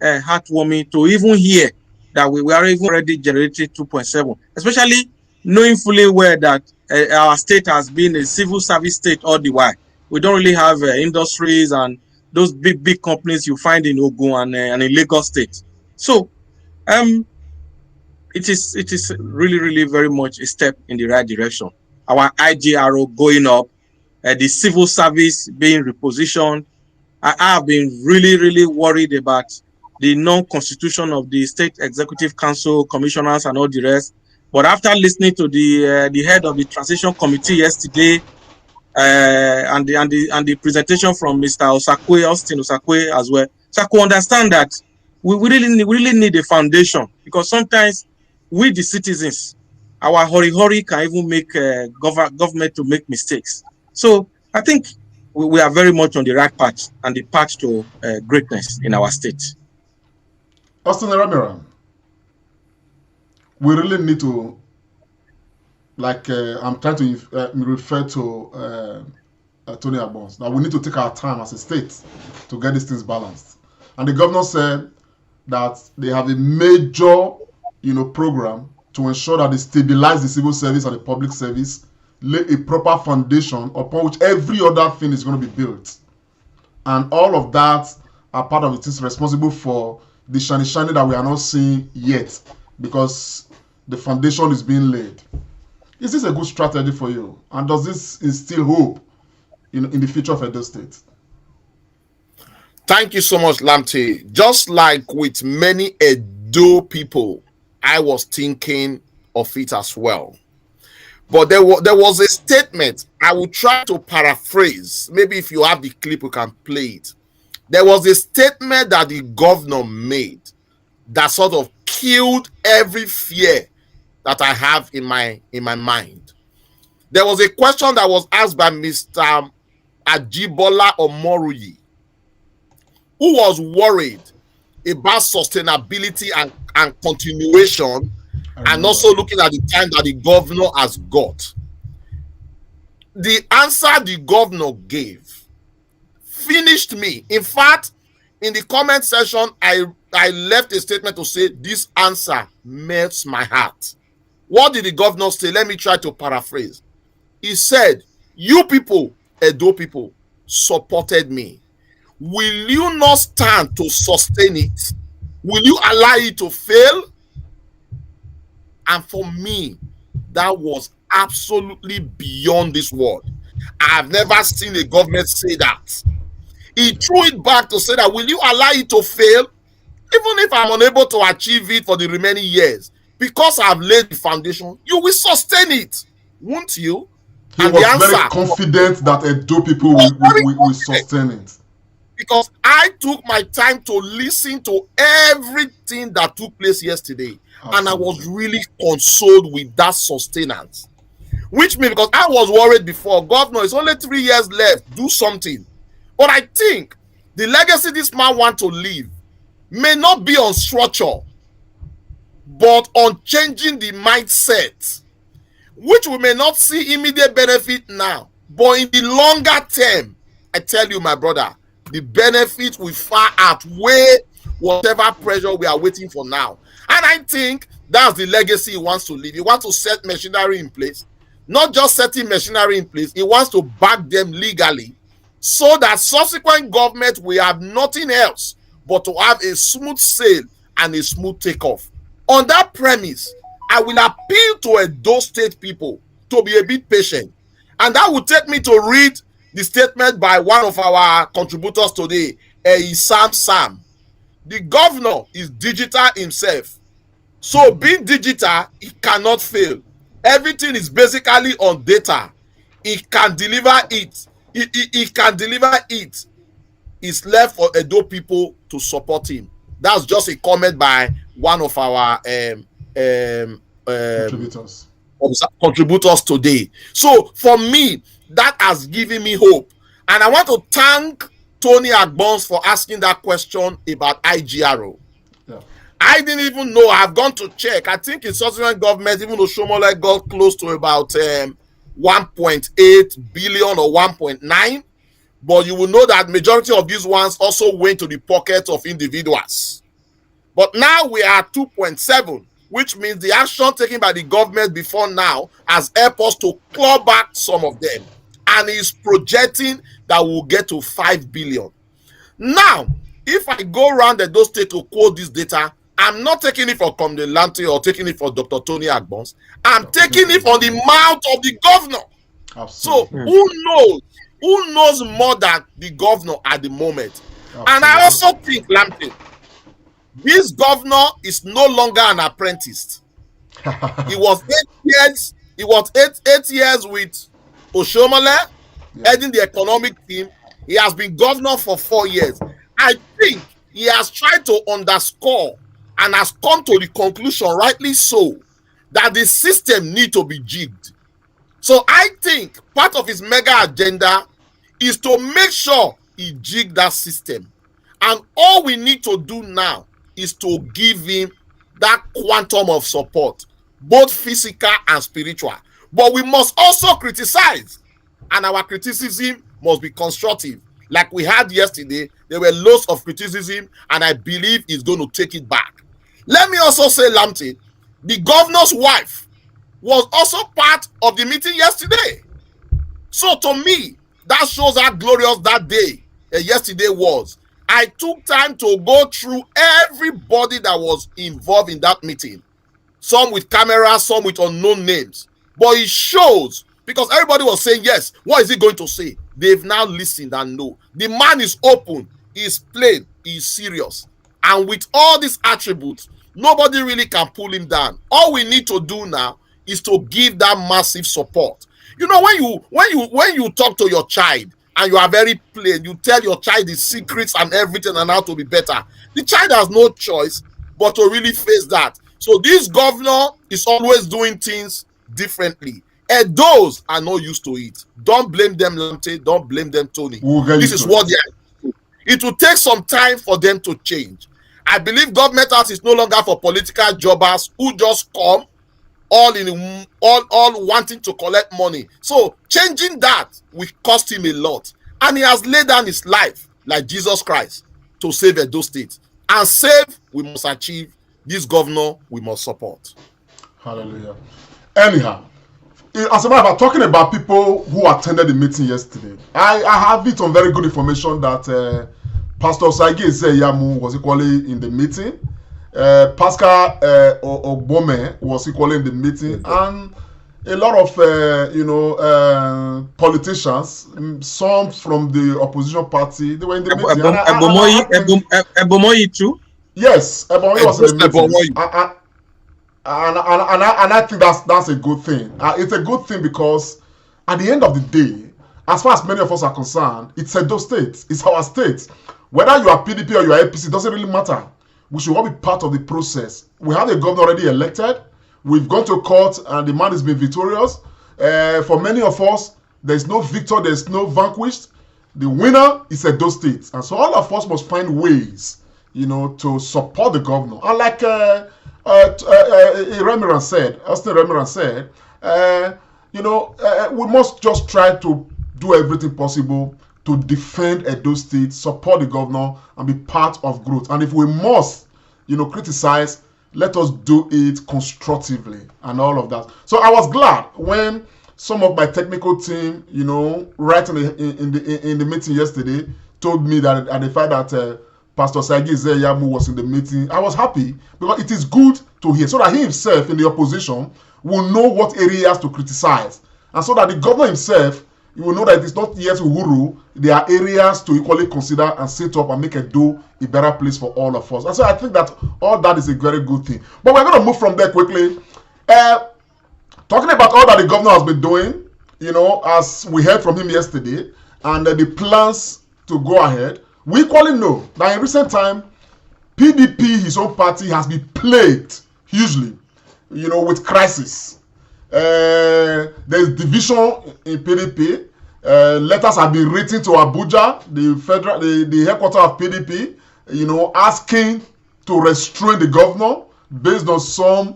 heartwarming to even hear that we were even already generated 2.7, especially knowing fully well that our state has been a civil service state all the while. We don't really have industries and those big companies you find in Ogun and in Lagos State. So it is really very much a step in the right direction. Our IGRO going up, the civil service being repositioned. I have been really worried about the non-constitution of the State Executive Council commissioners and all the rest. But after listening to the head of the transition committee yesterday, and the presentation from Mr. Austin Osakwe as well, so I could understand that we really need a foundation, because sometimes we the citizens, our hurry can even make government to make mistakes. So I think we are very much on the right path and the path to greatness in our state. Austin Ramira, we really need to, I'm trying to refer to Tony Agbons. Now we need to take our time as a state to get these things balanced. And the governor said that they have a major, program to ensure that they stabilize the civil service and the public service, lay a proper foundation upon which every other thing is going to be built. And all of that are part of it is responsible for the shiny that we are not seeing yet, because the foundation is being laid. Is this a good strategy for you? And does this instill hope in the future of Edo State? Thank you so much, Lamte. Just like with many Edo people, I was thinking of it as well. But there was a statement. I will try to paraphrase. Maybe if you have the clip, you can play it. There was a statement that the governor made that sort of killed every fear that I have in my mind. There was a question that was asked by Mr. Ajibola Omoruyi, who was worried about sustainability and continuation, and also looking at the time that the governor has got. The answer the governor gave finished me. In fact, in the comment section, I left a statement to say this answer melts my heart. What did the governor say? Let me try to paraphrase. He said, "You people, Edo people, supported me. Will you not stand to sustain it? Will you allow it to fail?" And for me, that was absolutely beyond this world. I have never seen a government say that. He threw it back to say that, will you allow it to fail? Even if I'm unable to achieve it for the remaining years, because I've laid the foundation, you will sustain it, won't you? He And was the answer, very confident that Edo people will sustain it. Because I took my time to listen to everything that took place yesterday. Absolutely. And I was really consoled with that sustenance. Which means, because I was worried before, Governor, it's only 3 years left, do something. But I think the legacy this man wants to leave may not be on structure, but on changing the mindset, which we may not see immediate benefit now, but in the longer term, I tell you, my brother, the benefit will far outweigh whatever pressure we are waiting for now. And I think that's the legacy he wants to leave. He wants to set machinery in place, not just setting machinery in place, he wants to back them legally so that subsequent government will have nothing else but to have a smooth sail and a smooth takeoff. On that premise, I will appeal to Edo State people to be a bit patient. And that will take me to read the statement by one of our contributors today, Sam. The governor is digital himself. So being digital, he cannot fail. Everything is basically on data. He can deliver it. He can deliver it. It's left for Edo people to support him. That's just a comment by one of our contributors today. So for me, that has given me hope. And I want to thank Tony Agbons for asking that question about IGRO. Yeah. I didn't even know. I've gone to check. I think in subsequent government, even Ossemo got close to about 1.8 billion or 1.9. But you will know that majority of these ones also went to the pockets of individuals. But now we are at 2.7, which means the action taken by the government before now has helped us to claw back some of them. And is projecting that we'll get to 5 billion. Now, if I go around the those states to quote this data, I'm not taking it from Comde Lamte or taking it from Dr. Tony Agbons. I'm taking it from the mouth of the governor. Absolutely. So who knows more than the governor at the moment? Absolutely. And I also think, Lamte, this governor is no longer an apprentice. He was 8 years. He was eight years with Ossemo, heading the economic team. He has been governor for 4 years. I think he has tried to underscore and has come to the conclusion, rightly so, that the system needs to be jigged. So I think part of his mega agenda is to make sure he jig that system. And all we need to do now is to give him that quantum of support, both physical and spiritual. But we must also criticize, and our criticism must be constructive. Like we had yesterday, there were loads of criticism, and I believe he's going to take it back. Let me also say, Lamte, the governor's wife was also part of the meeting yesterday. So to me, that shows how glorious that day yesterday was. I took time to go through everybody that was involved in that meeting. Some with cameras, some with unknown names. But it shows, because everybody was saying, yes, what is he going to say? They've now listened and know. The man is open, he's plain, he's serious. And with all these attributes, nobody really can pull him down. All we need to do now is to give that massive support. You know, when you talk to your child and you are very plain, you tell your child the secrets and everything and how to be better. The child has no choice but to really face that. So this governor is always doing things differently. And those are not used to it. Don't blame them, Lamte. Don't blame them, Tony. This is what they are. It will take some time for them to change. I believe government house is no longer for political jobbers who just come all wanting to collect money. So changing that will cost him a lot. And he has laid down his life like Jesus Christ to save Edo State. And save, we must achieve. This governor, we must support. Hallelujah. Anyhow, as a matter of fact, talking about people who attended the meeting yesterday, I have it on very good information that Pastor Saigi Yamu was equally in the meeting. Pascal Ogbome was equally in the meeting, and a lot of politicians, some from the opposition party, they were in the meeting. Ebomoyi too. Yes, Ebomoyi was in the meeting, Ebomoyi. and I think that's a good thing. It's a good thing because at the end of the day, as far as many of us are concerned, it's Edo State. It's our state. Whether you are PDP or you are APC, it doesn't really matter. We should all be part of the process. We have a governor already elected. We've gone to court and the man has been victorious. For many of us, there's no victor, there's no vanquished. The winner is Edo State. And so all of us must find ways, to support the governor. And like Austin Remiran said, we must just try to do everything possible to defend Edo State, support the governor, and be part of growth. And if we must, criticize, let us do it constructively and all of that. So I was glad when some of my technical team, right in the meeting yesterday, told me that at the fact that Pastor Sagi Zeyamu was in the meeting, I was happy because it is good to hear so that he himself in the opposition will know what areas to criticize, and so that the governor himself, you will know that it's not yet Uhuru. There are areas to equally consider and set up and make Edo a better place for all of us. And so I think that all that is a very good thing. But we're going to move from there quickly. Talking about all that the governor has been doing, as we heard from him yesterday, and the plans to go ahead, we equally know that in recent time, PDP, his own party, has been plagued hugely, with crisis. There's division in PDP. Letters have been written to Abuja, the headquarters of PDP, asking to restrain the governor based on some,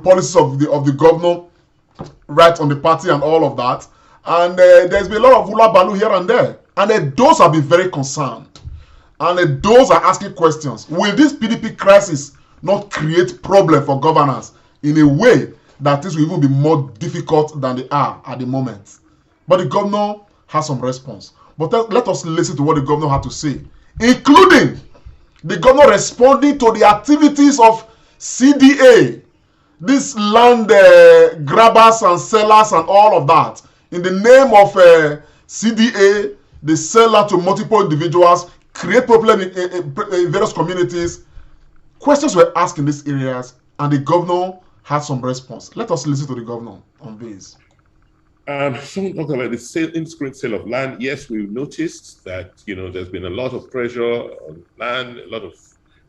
policies of the governor, right on the party and all of that. And there's been a lot of hula balu here and there, and those have been very concerned, and those are asking questions. Will this PDP crisis not create problem for governance in a way that this will even be more difficult than they are at the moment? But the governor has some response. But let us listen to what the governor had to say, including the governor responding to the activities of CDA, these land grabbers and sellers and all of that. In the name of CDA, they sell out to multiple individuals, create problems in various communities. Questions were asked in these areas, and the governor had some response. Let us listen to the governor on this. Someone talked about the indiscriminate sale of land. Yes, we've noticed that there's been a lot of pressure on land, a lot of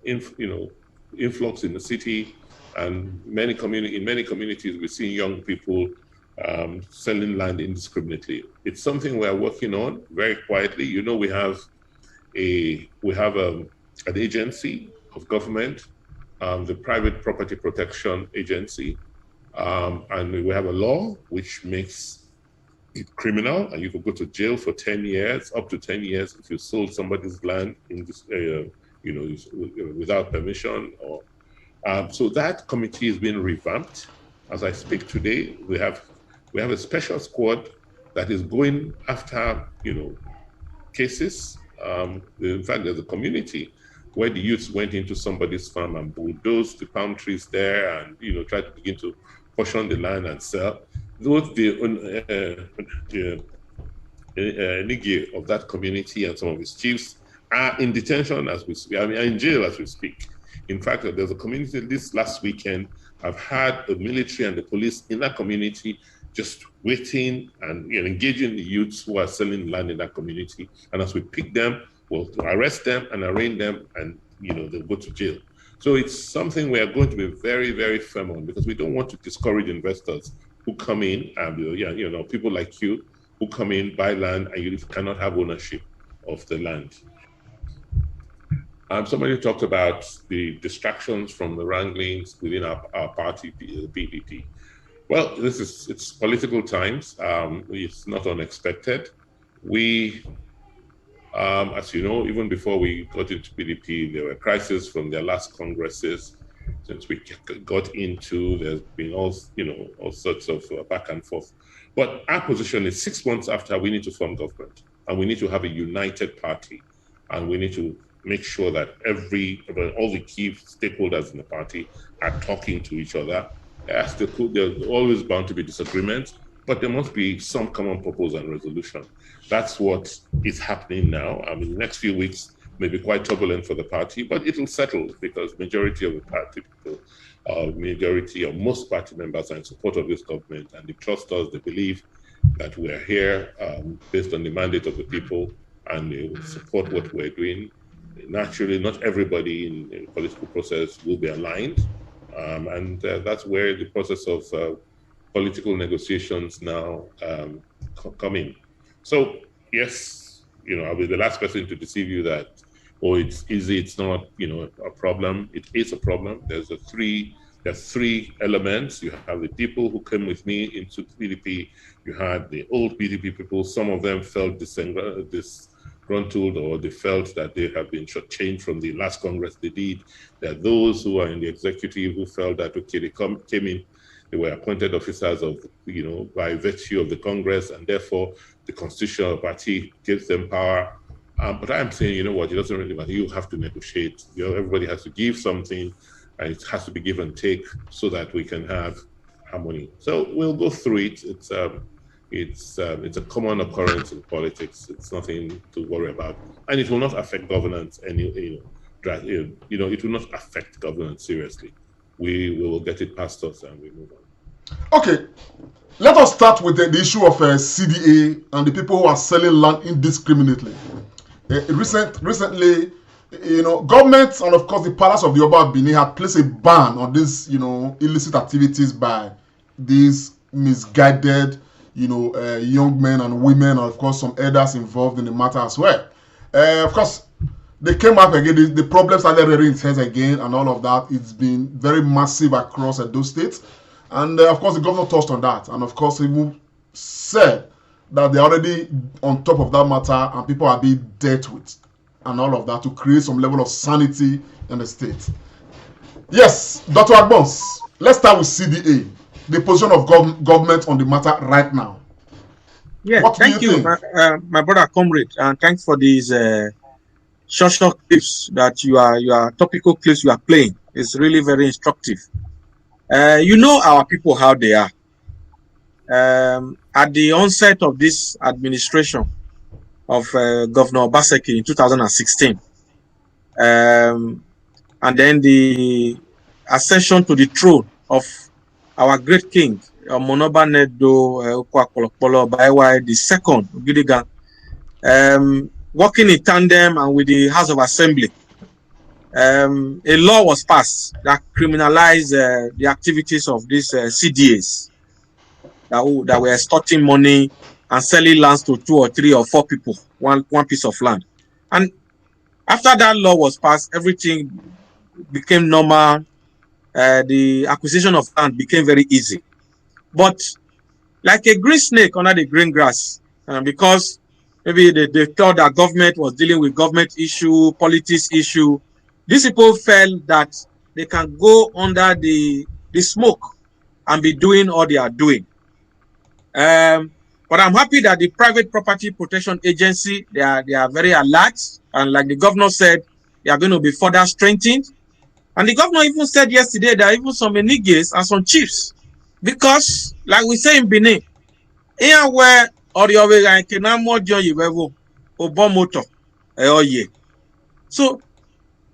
influx in the city, and in many communities we're seeing young people selling land indiscriminately. It's something we are working on very quietly. We have an agency of government, the Private Property Protection Agency, and we have a law which makes it criminal, and you could go to jail for 10 years, up to 10 years, if you sold somebody's land in this without permission. Or so that committee is being revamped. As I speak today, we have a special squad that is going after cases. In fact, there's a community where the youths went into somebody's farm and bulldozed the palm trees there, and tried to begin to portion the land and sell. Those the Nigi of that community and some of its chiefs are in detention as we speak. I mean, in jail as we speak. In fact, there's a community this last weekend. I've had the military and the police in that community just waiting and engaging the youths who are selling land in that community. And as we pick them, we'll arrest them and arraign them, and they'll go to jail. So it's something we are going to be very, very firm on, because we don't want to discourage investors who come in and people like you who come in, buy land, and you cannot have ownership of the land. Somebody talked about the distractions from the wranglings within our party, the PDP. Well, it's political times. It's not unexpected. We, as you know, even before we got into PDP, there were crises from their last congresses. Since we got into, there's been all sorts of back and forth. But our position is 6 months after, we need to form government, and we need to have a united party, and we need to make sure that all the key stakeholders in the party are talking to each other There's always bound to be disagreements, but there must be some common purpose and resolution. That's what is happening now. I mean, the next few weeks may be quite turbulent for the party, but it'll settle because majority of the party people, majority of most party members are in support of this government, and they trust us. They believe that we're here based on the mandate of the people, and they will support what we're doing. Naturally, not everybody in the political process will be aligned, and that's where the process of political negotiations now come in. So, yes, I'll be the last person to deceive you that, it's easy, it's not, a problem. It is a problem. There's three elements. You have the people who came with me into PDP. You had the old PDP people. Some of them felt disgruntled, or they felt that they have been shortchanged from the last Congress they did. There are those who are in the executive who felt that, okay, they came in, they were appointed officers of, by virtue of the Congress, and therefore the constitutional party gives them power. But I'm saying, it doesn't really matter. You have to negotiate. Everybody has to give something, and it has to be give and take so that we can have harmony. So we'll go through it. It's a common occurrence in politics. It's nothing to worry about, and it will not affect governance. It will not affect governance seriously. We will get it past us and we move on. Okay, let us start with the issue of CDA and the people who are selling land indiscriminately. Recently, government and of course the Palace of the Oba Benin had placed a ban on these, illicit activities by these misguided, young men and women, and of course some elders involved in the matter as well. Of course, they came up again. The problem started rearing its head again, and all of that. It's been very massive across those states, and of course the governor touched on that, and of course he said that they're already on top of that matter, and people are being dealt with, and all of that, to create some level of sanity in the state. Yes, Dr. Agbons, let's start with CDA, the position of government on the matter right now. Yeah, thank you, my brother comrade, and thanks for these short clips that your topical clips you are playing. It's really very instructive. Our people, how they are. At the onset of this administration of Governor Obaseki in 2016, and then the ascension to the throne of our great king, Monoba Nedo Kwakolokpolo Baiwa II, working in tandem and with the House of Assembly, a law was passed that criminalized the activities of these CDAs that were extorting money and selling lands to 2 or 3 or 4 people, one piece of land. And after that law was passed, everything became normal. The acquisition of land became very easy. But like a green snake under the green grass, because maybe they thought that government was dealing with government issue, politics issue, these people felt that they can go under the smoke and be doing all they are doing. But I'm happy that the Private Property Protection Agency, they are very alert, and like the governor said, they are going to be further strengthened. And the governor even said yesterday that even some enigies and some chiefs, because like we say in Benin, here where so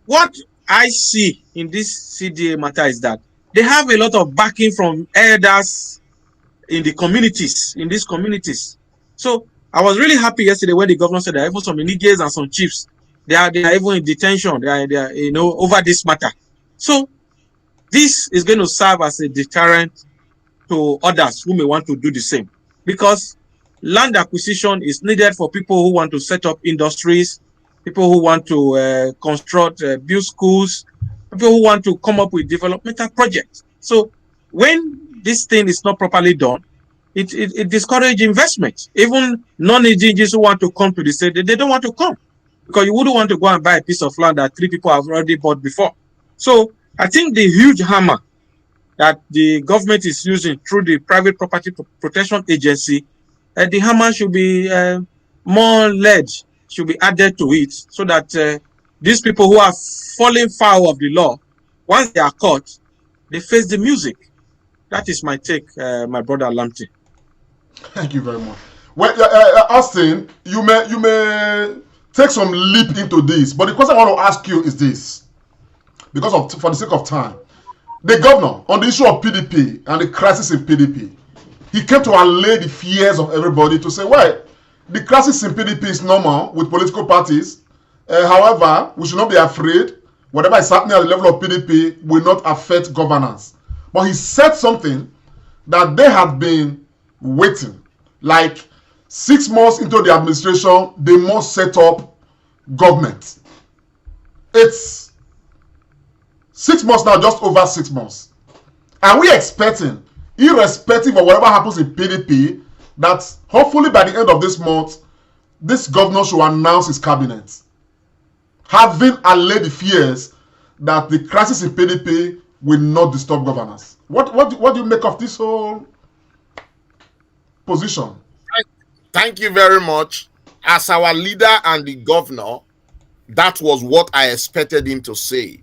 what I see in this CDA matter is that they have a lot of backing from elders in the communities, in these communities. So I was really happy yesterday when the governor said that even some enigies and some chiefs, they are even in detention. They are over this matter. So this is going to serve as a deterrent to others who may want to do the same, because land acquisition is needed for people who want to set up industries, people who want to construct, build schools, people who want to come up with developmental projects. So when this thing is not properly done, it discourages investment. Even non-indigenous who want to come to the state, they don't want to come, because you wouldn't want to go and buy a piece of land that 3 people have already bought before. So I think the huge hammer that the government is using through the Private Property Protection Agency, the hammer should be more lead, should be added to it, so that these people who are falling foul of the law, once they are caught, they face the music. That is my take, my brother Lamte. Thank you very much. Well, Austin, you may take some leap into this, but the question I want to ask you is this, for the sake of time. The governor, on the issue of PDP and the crisis in PDP, he came to allay the fears of everybody to say, well, the crisis in PDP is normal with political parties. However, we should not be afraid. Whatever is happening at the level of PDP will not affect governance. But he said something that they had been waiting. Like 6 months into the administration, they must set up government. It's 6 months now, just over 6 months. Are we expecting, irrespective of whatever happens in PDP, that hopefully by the end of this month, this governor should announce his cabinet, having allayed the fears that the crisis in PDP will not disturb governance? What do you make of this whole position? Thank you very much. As our leader and the governor, that was what I expected him to say.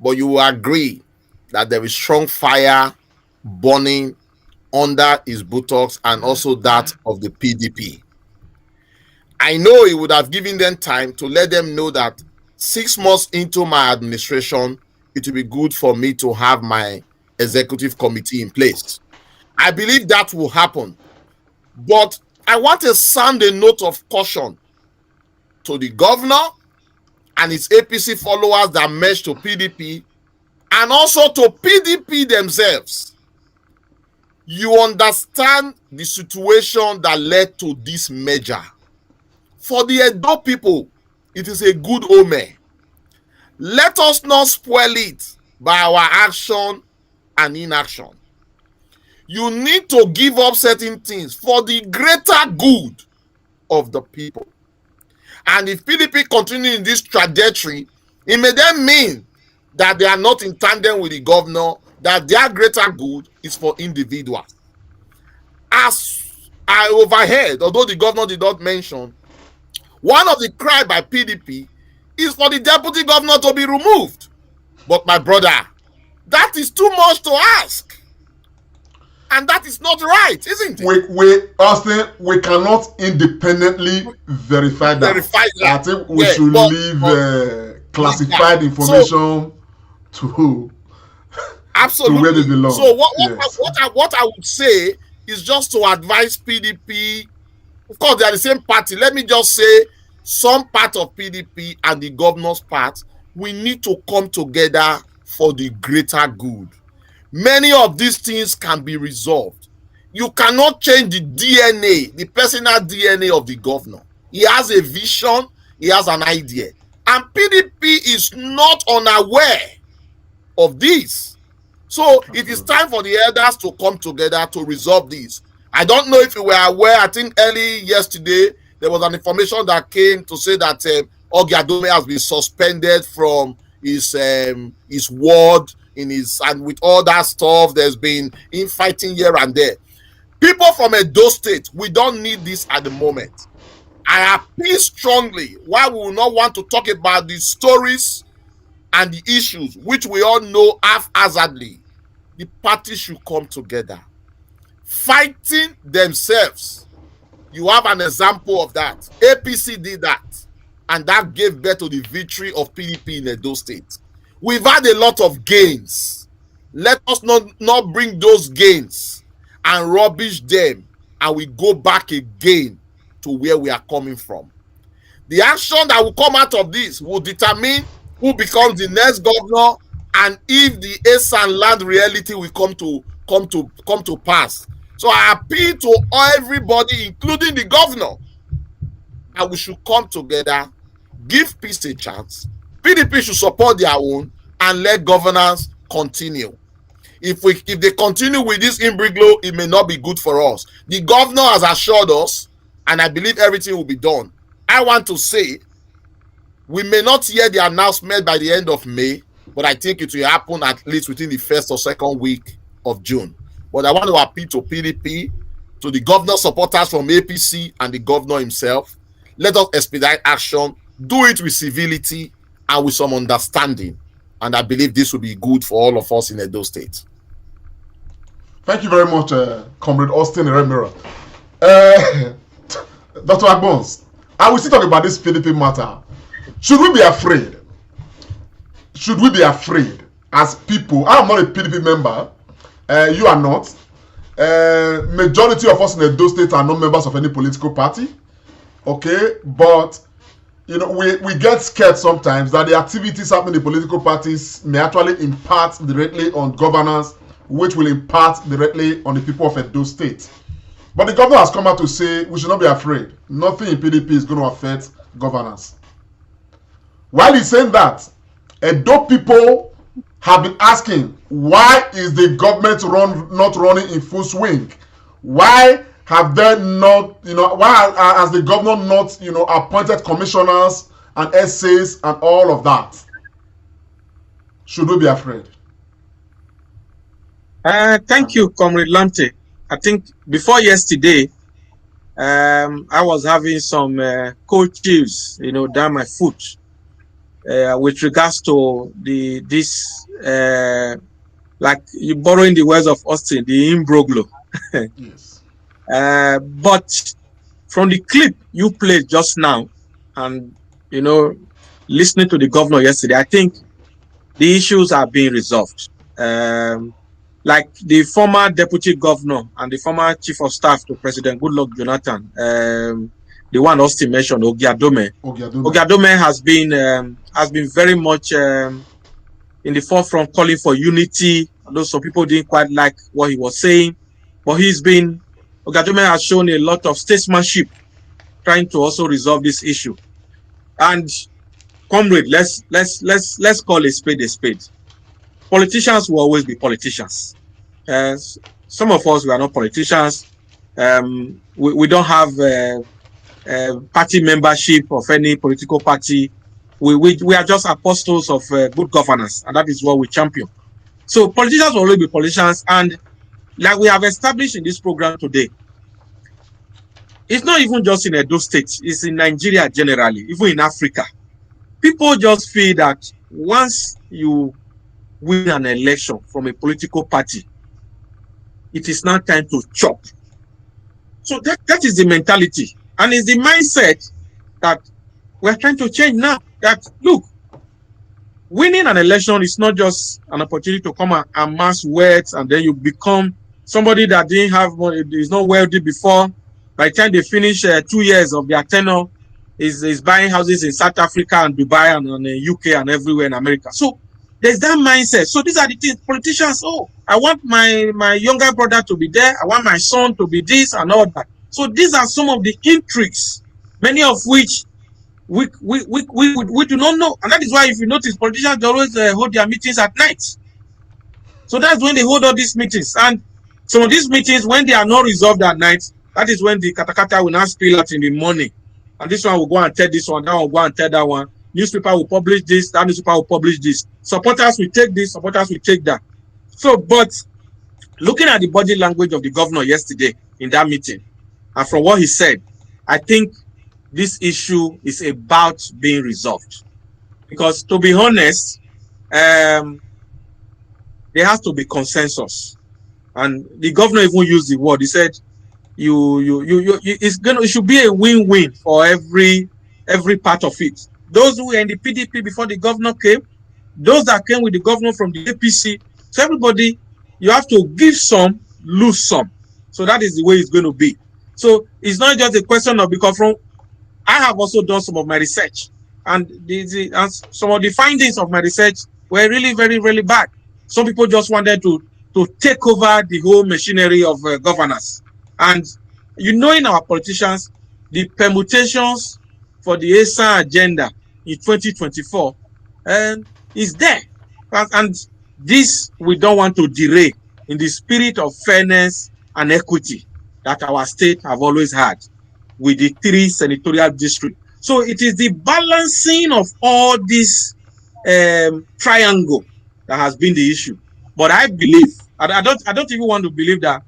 But you will agree that there is strong fire burning under his buttocks and also that of the PDP. I know he would have given them time to let them know that 6 months into my administration, it will be good for me to have my executive committee in place. I believe that will happen. But I want to sound a note of caution to the governor and his APC followers that merged to PDP, and also to PDP themselves. You understand the situation that led to this merger. For the Edo people, it is a good omen. Let us not spoil it by our action and inaction. You need to give up certain things for the greater good of the people. And if PDP continue in this trajectory, it may then mean that they are not in tandem with the governor, that their greater good is for individuals. As I overheard, although the governor did not mention, one of the cry by PDP is for the deputy governor to be removed. But my brother, that is too much to ask. And that is not right, isn't it? Austin, we cannot independently verify that. I think we should leave classified information to where they belong. So what I would say is just to advise PDP. Of course, they are the same party. Let me just say some part of PDP and the governor's part, we need to come together for the greater good. Many of these things can be resolved. You cannot change the DNA, the personal DNA of the governor. He has a vision, he has an idea. And PDP is not unaware of this. So it is time for the elders to come together to resolve this. I don't know if you were aware, I think early yesterday, there was an information that came to say that Ogiadome has been suspended from his ward, and with all that stuff, there's been infighting here and there. People from Edo State, we don't need this at the moment. I appeal strongly why we will not want to talk about the stories and the issues which we all know haphazardly. The parties should come together. Fighting themselves. You have an example of that. APC did that, and that gave birth to the victory of PDP in Edo State. We've had a lot of gains. Let us not bring those gains and rubbish them, and we go back again to where we are coming from. The action that will come out of this will determine who becomes the next governor and if the Esan land reality will come to pass. So I appeal to everybody, including the governor, that we should come together, give peace a chance. PDP should support their own and let governance continue. If they continue with this imbroglio, it may not be good for us. The governor has assured us, and I believe everything will be done. I want to say, we may not hear the announcement by the end of May, but I think it will happen at least within the first or second week of June. But I want to appeal to PDP, to the governor supporters from APC and the governor himself. Let us expedite action, do it with civility and with some understanding. And I believe this will be good for all of us in Edo State. Thank you very much, Comrade Austin Remira. Dr. Agbons, I will still talk about this PDP matter. Should we be afraid? Should we be afraid as people? I'm not a PDP member. You are not. Majority of us in Edo State are not members of any political party. Okay, but you know, we get scared sometimes that the activities happening in the political parties may actually impact directly on governance, which will impact directly on the people of Edo State. But the governor has come out to say we should not be afraid. Nothing in PDP is going to affect governance. While he's saying that, Edo people have been asking, why is the government not running in full swing? Why have they not, why has the governor not, appointed commissioners and essays and all of that? Should we be afraid? Thank you, Comrade Lante. I think before yesterday, I was having some cold chills, down my foot with regards to this, like you borrowing the words of Austin, the imbroglio. Yes. But from the clip you played just now, and listening to the governor yesterday, I think the issues are being resolved. Like the former deputy governor and the former chief of staff to President Goodluck Jonathan, the one Austin mentioned, Ogiadome has been very much in the forefront, calling for unity. Although some people didn't quite like what he was saying, but Ogiadome has shown a lot of statesmanship, trying to also resolve this issue. And comrade, let's call a spade a spade. Politicians will always be politicians. Some of us, we are not politicians. We don't have party membership of any political party. We are just apostles of good governance, and that is what we champion. So politicians will always be politicians, and like we have established in this program today, it's not even just in Edo State, it's in Nigeria generally, even in Africa. People just feel that once you win an election from a political party, it is now time to chop. So that is the mentality. And it's the mindset that we're trying to change now. That, look, winning an election is not just an opportunity to come and amass wealth and then you become somebody that didn't have money, is not wealthy before. By the time they finish 2 years of their tenure, is buying houses in South Africa and Dubai and UK and everywhere in America. So there's that mindset. So these are the things politicians, I want my younger brother to be there. I want my son to be this and all that. So these are some of the intrigues, many of which we do not know. And that is why if you notice, politicians, they always hold their meetings at night. So that's when they hold all these meetings. And some of these meetings, when they are not resolved at night, that is when the katakata will now spill out in the morning. And this one will go and tell this one, that one will go and tell that one. Newspaper will publish this, that newspaper will publish this. Supporters will take this, supporters will take that. So, but looking at the body language of the governor yesterday in that meeting, and from what he said, I think this issue is about being resolved. Because to be honest, there has to be consensus. And the governor even used the word. He said, it should be a win-win for every part of it. Those who were in the PDP before the governor came, those that came with the governor from the APC. So everybody, you have to give some, lose some. So that is the way it's going to be. So it's not just a question of, because I have also done some of my research, and some of the findings of my research were really very, really bad. Some people just wanted to take over the whole machinery of governance. And in our politicians, the permutations for the ASA agenda in 2024 is there. And this we don't want to derail in the spirit of fairness and equity that our state have always had with the 3 senatorial districts. So it is the balancing of all this triangle that has been the issue. But I believe, I don't even want to believe that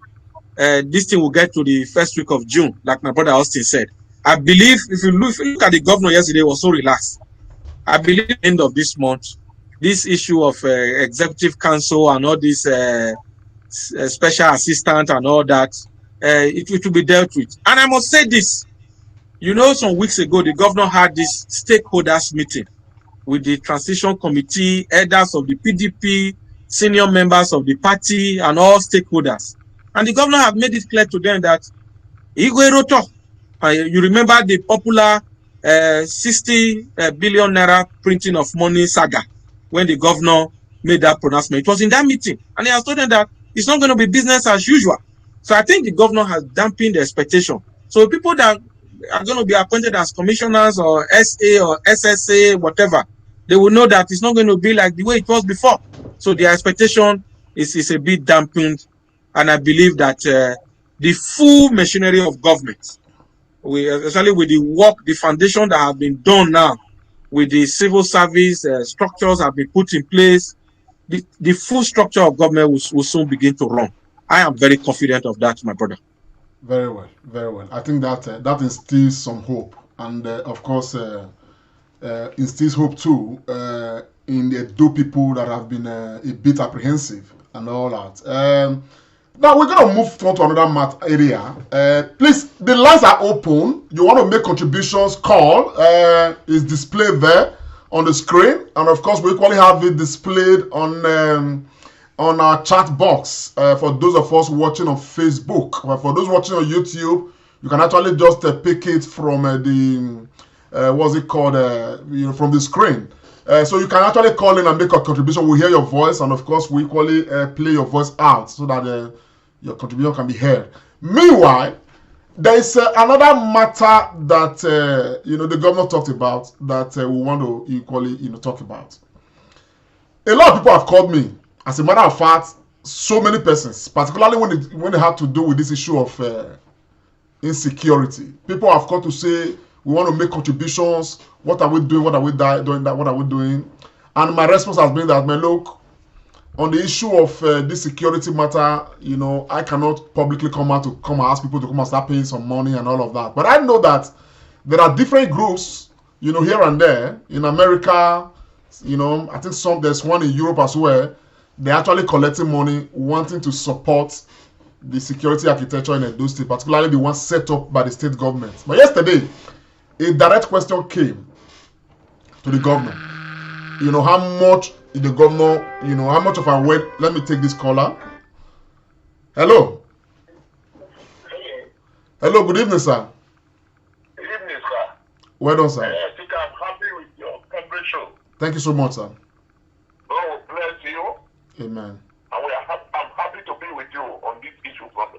this thing will get to the first week of June, like my brother Austin said. I believe if you look at the governor yesterday, was so relaxed. I believe at the end of this month, this issue of executive council and all these special assistant and all that, it will be dealt with. And I must say this, you know, some weeks ago, the governor had this stakeholders meeting with the transition committee, elders of the PDP, senior members of the party, and all stakeholders. And the governor have made it clear to them that Igwe you remember the popular 60 billion naira printing of money saga when the governor made that pronouncement. It was in that meeting, and he has told them that it's not going to be business as usual. So I think the governor has dampened the expectation. So people that are going to be appointed as commissioners or SA or SSA, whatever, they will know that it's not going to be like the way it was before. So the expectation is a bit dampened, and I believe that the full machinery of government, especially with the work, the foundation that have been done now, with the civil service structures have been put in place, the full structure of government will soon begin to run. I am very confident of that, my brother. Very well, very well. I think that that instills some hope, and of course, instills hope too in the Edo people that have been a bit apprehensive and all that. Now we're gonna move on to another area. Please, the lines are open. You want to make contributions? Call is displayed there on the screen, and of course, we equally have it displayed on our chat box for those of us watching on Facebook. For those watching on YouTube, you can actually just pick it from what's it called? From the screen. So you can actually call in and make a contribution. We'll hear your voice, and of course, we equally play your voice out so that your contribution can be heard. Meanwhile, there is another matter that the governor talked about that we want to equally talk about. A lot of people have called me. As a matter of fact, so many persons, particularly when they have to do with this issue of insecurity, people have called to say we want to make contributions. What are we doing? What are we doing? What are we doing? And my response has been that, man, look, on the issue of this security matter, I cannot publicly come and ask people to come and start paying some money and all of that. But I know that there are different groups, here and there. In America, I think there's one in Europe as well. They're actually collecting money, wanting to support the security architecture in Edo State, particularly the one set up by the state government. But yesterday, a direct question came to the governor. How much the governor, how much of our weight? Let me take this caller. Hello. Hello, good evening, sir. Good evening, sir. Well done, sir. I think I'm happy with your coverage show. Thank you so much, sir. God will bless you. Amen. And I'm happy to be with you on this issue from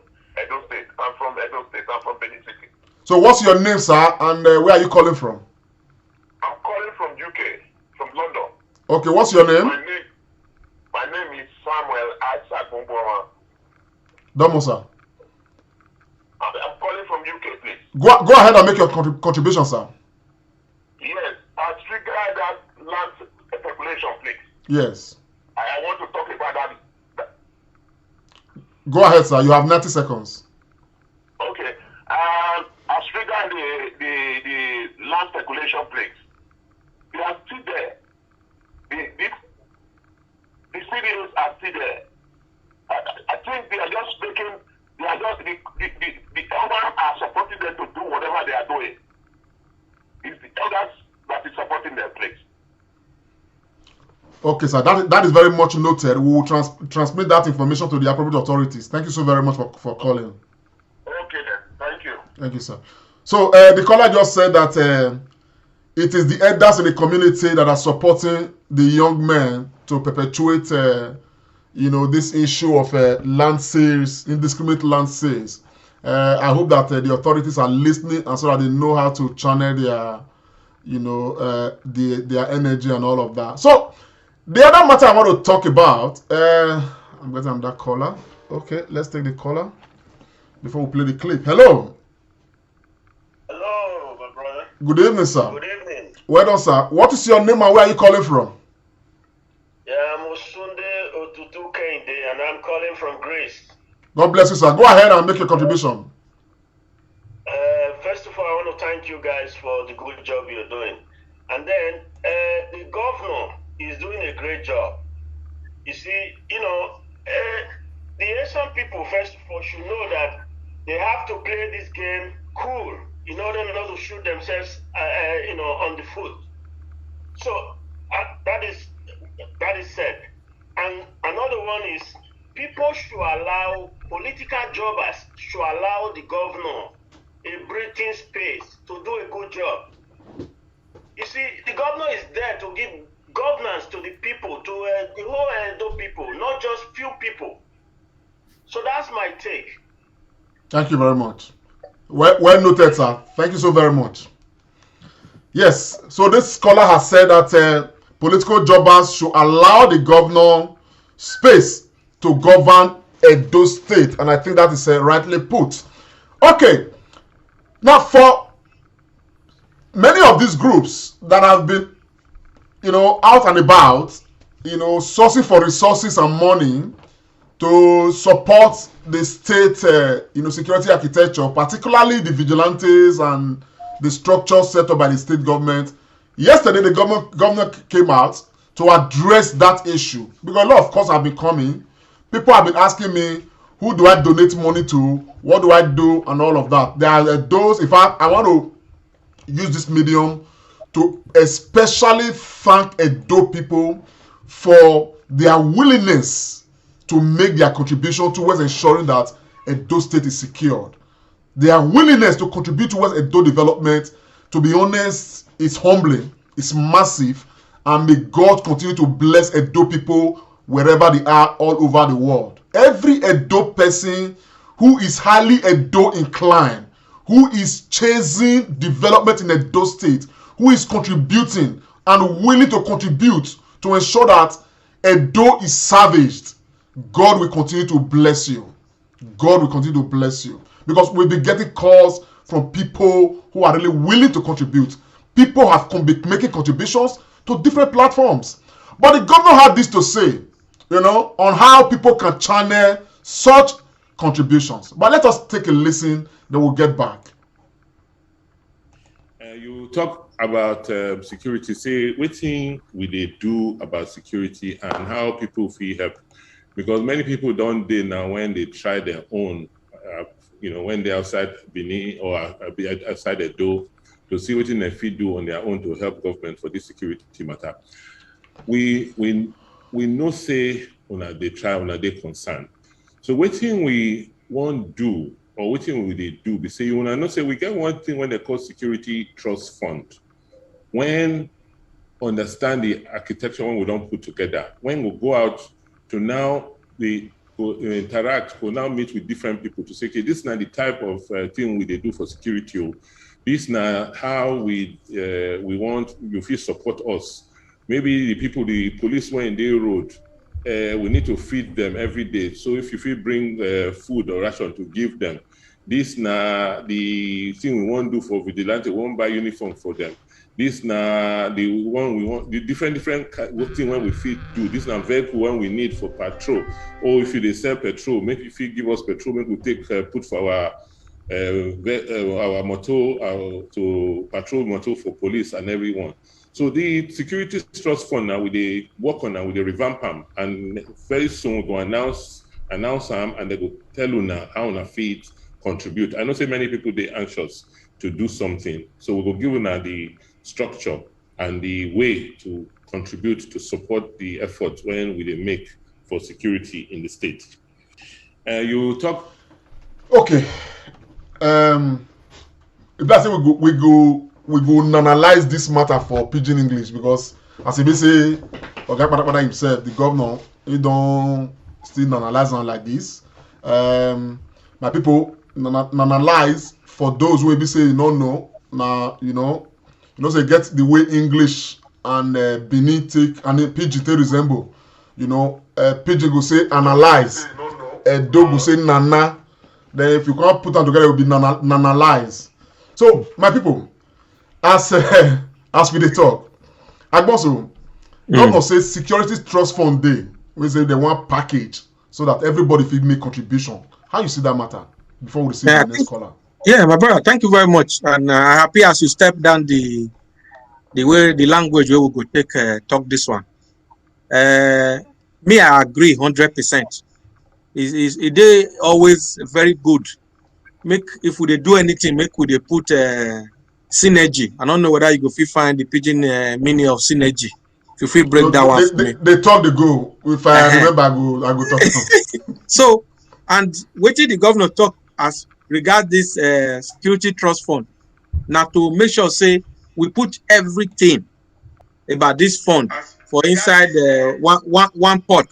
Edo State. I'm from Edo State. I'm from Benin City. So what's your name, sir, and where are you calling from? I'm calling from UK, from London. Okay, what's your name? My name is Samuel Isaac Mumbora. Domo, sir. I'm calling from UK, please. Go ahead and make your contribution, sir. Yes, as regards that land speculation, please. Yes. I want to talk about that. Go ahead, sir. You have 90 seconds. Okay. As regards the land speculation, please. They are still there. The CDOs are still there. I think they are just making. They are just the elders are supporting them to do whatever they are doing. It's the elders that is supporting them, please. Okay, sir. That is very much noted. We will transmit that information to the appropriate authorities. Thank you so very much for calling. Okay, then. Thank you. Thank you, sir. So the caller just said that it is the elders in the community that are supporting the young men to perpetuate, this issue of land sales, indiscriminate land sales. I hope that the authorities are listening and so that they know how to channel their energy and all of that. So the other matter I want to talk about, I'm getting that caller. Okay, let's take the caller before we play the clip. Hello. Hello, my brother. Good evening, sir. Good evening. Well done, sir. What is your name and where are you calling from? Yeah, I'm Osunde Otutu Kende, and I'm calling from Greece. God bless you, sir. Go ahead and make your contribution. First of all, I want to thank you guys for the good job you're doing. And then the governor is doing a great job. You see, the Asian people, first of all, should know that they have to play this game cool in order not to shoot themselves, on the foot. So that is said. And another one is people should allow political jobbers should allow the governor a breathing space to do a good job. You see, the governor is there to give governance to the people, to the whole Edo people, not just few people. So that's my take. Thank you very much. Well noted, sir. Thank you so very much. Yes, so this scholar has said that political jobbers should allow the governor space to govern Edo State, and I think that is rightly put. Okay, now for many of these groups that have been, out and about, sourcing for resources and money to support the state, security architecture, particularly the vigilantes and the structure set up by the state government. Yesterday, the governor came out to address that issue because a lot of calls have been coming. People have been asking me, who do I donate money to? What do I do? And all of that. There are those, in fact, I want to use this medium to especially thank Edo people for their willingness to make their contribution towards ensuring that Edo State is secured. Their willingness to contribute towards Edo development, to be honest, is humbling, it's massive, and may God continue to bless Edo people wherever they are all over the world. Every Edo person who is highly Edo inclined, who is chasing development in Edo State, who is contributing and willing to contribute to ensure that Edo is salvaged, God will continue to bless you. God will continue to bless you. Because we'll be getting calls from people who are really willing to contribute. People have been making contributions to different platforms. But the governor had this to say, on how people can channel such contributions. But let us take a listen, then we'll get back. You talk about security. Say, what thing will they do about security and how people feel help? Because many people don't do now when they try their own, when they're outside Benin or outside the door to see what they feel do on their own to help government for this security matter. We know say they try they concern. So what thing we won't do or what thing will they do? We say say we get one thing when they call security trust fund. When understand the architecture when we don't put together, when we go out to now we interact, we now meet with different people to say, okay, this is not the type of thing we they do for security. This is not how we want you feel support us. Maybe the people, the police were in their road. We need to feed them every day. So if you feel bring food or ration to give them, this na the thing we won't do for vigilante. We won't buy uniform for them. This na the one we want. The different thing when we feed do. This na vehicle one we need for patrol. Or if you sell petrol, maybe if you give us petrol, maybe we take put for our motor to patrol motor for police and everyone. So the security trust fund now we work on now with the revamp them, and very soon we'll go announce them and they will tell you now how on feet contribute. I know say many people they anxious to do something, so we will give you now the structure and the way to contribute to support the effort when we make for security in the state. You talk. Okay. If that's it, we go analyze this matter for pidgin English because as he say, Oga himself, the governor, he don't still analyze on like this. My people analyze for those who be say no, now say get the way English and Benin take and pidgin they resemble. Pidgin go say analyze, Edo go say nana. Then if you can't put them together, it will be nanalize. So my people, as we dey talk, Agboso, governor says security trust fund day. We say they want package so that everybody fit make contribution. How you see that matter before we see the next caller? Yeah, my brother, thank you very much, and happy as you step down the language where we go take talk this one. Me, I agree 100%. is they always very good. Make if we dey do anything, make we dey put synergy. I don't know whether you go fit find the pidgin meaning of synergy. If you fit break No, that one for me. they talk the go. If I Uh-huh. remember, I go talk. So, and wetin the governor talk as regard this security trust fund, na to make sure say we put everything about this fund for inside one pot,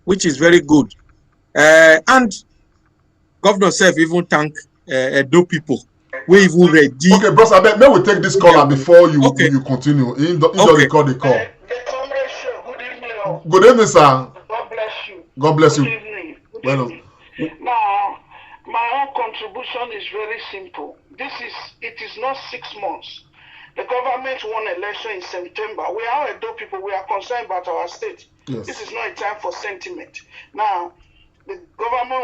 which is very good. And governor sef even thank Edo people wey even ready. Okay, bros, I bet may we take this caller before you Okay. you continue. He just Okay. call the call. Good evening. Good evening, sir. God bless you. God bless Good you. evening. Good Well evening. Now, my own contribution is very simple. It is not 6 months. The government won election in September. We are Edo people. We are concerned about our state. Yes. This is not a time for sentiment. Now, the governor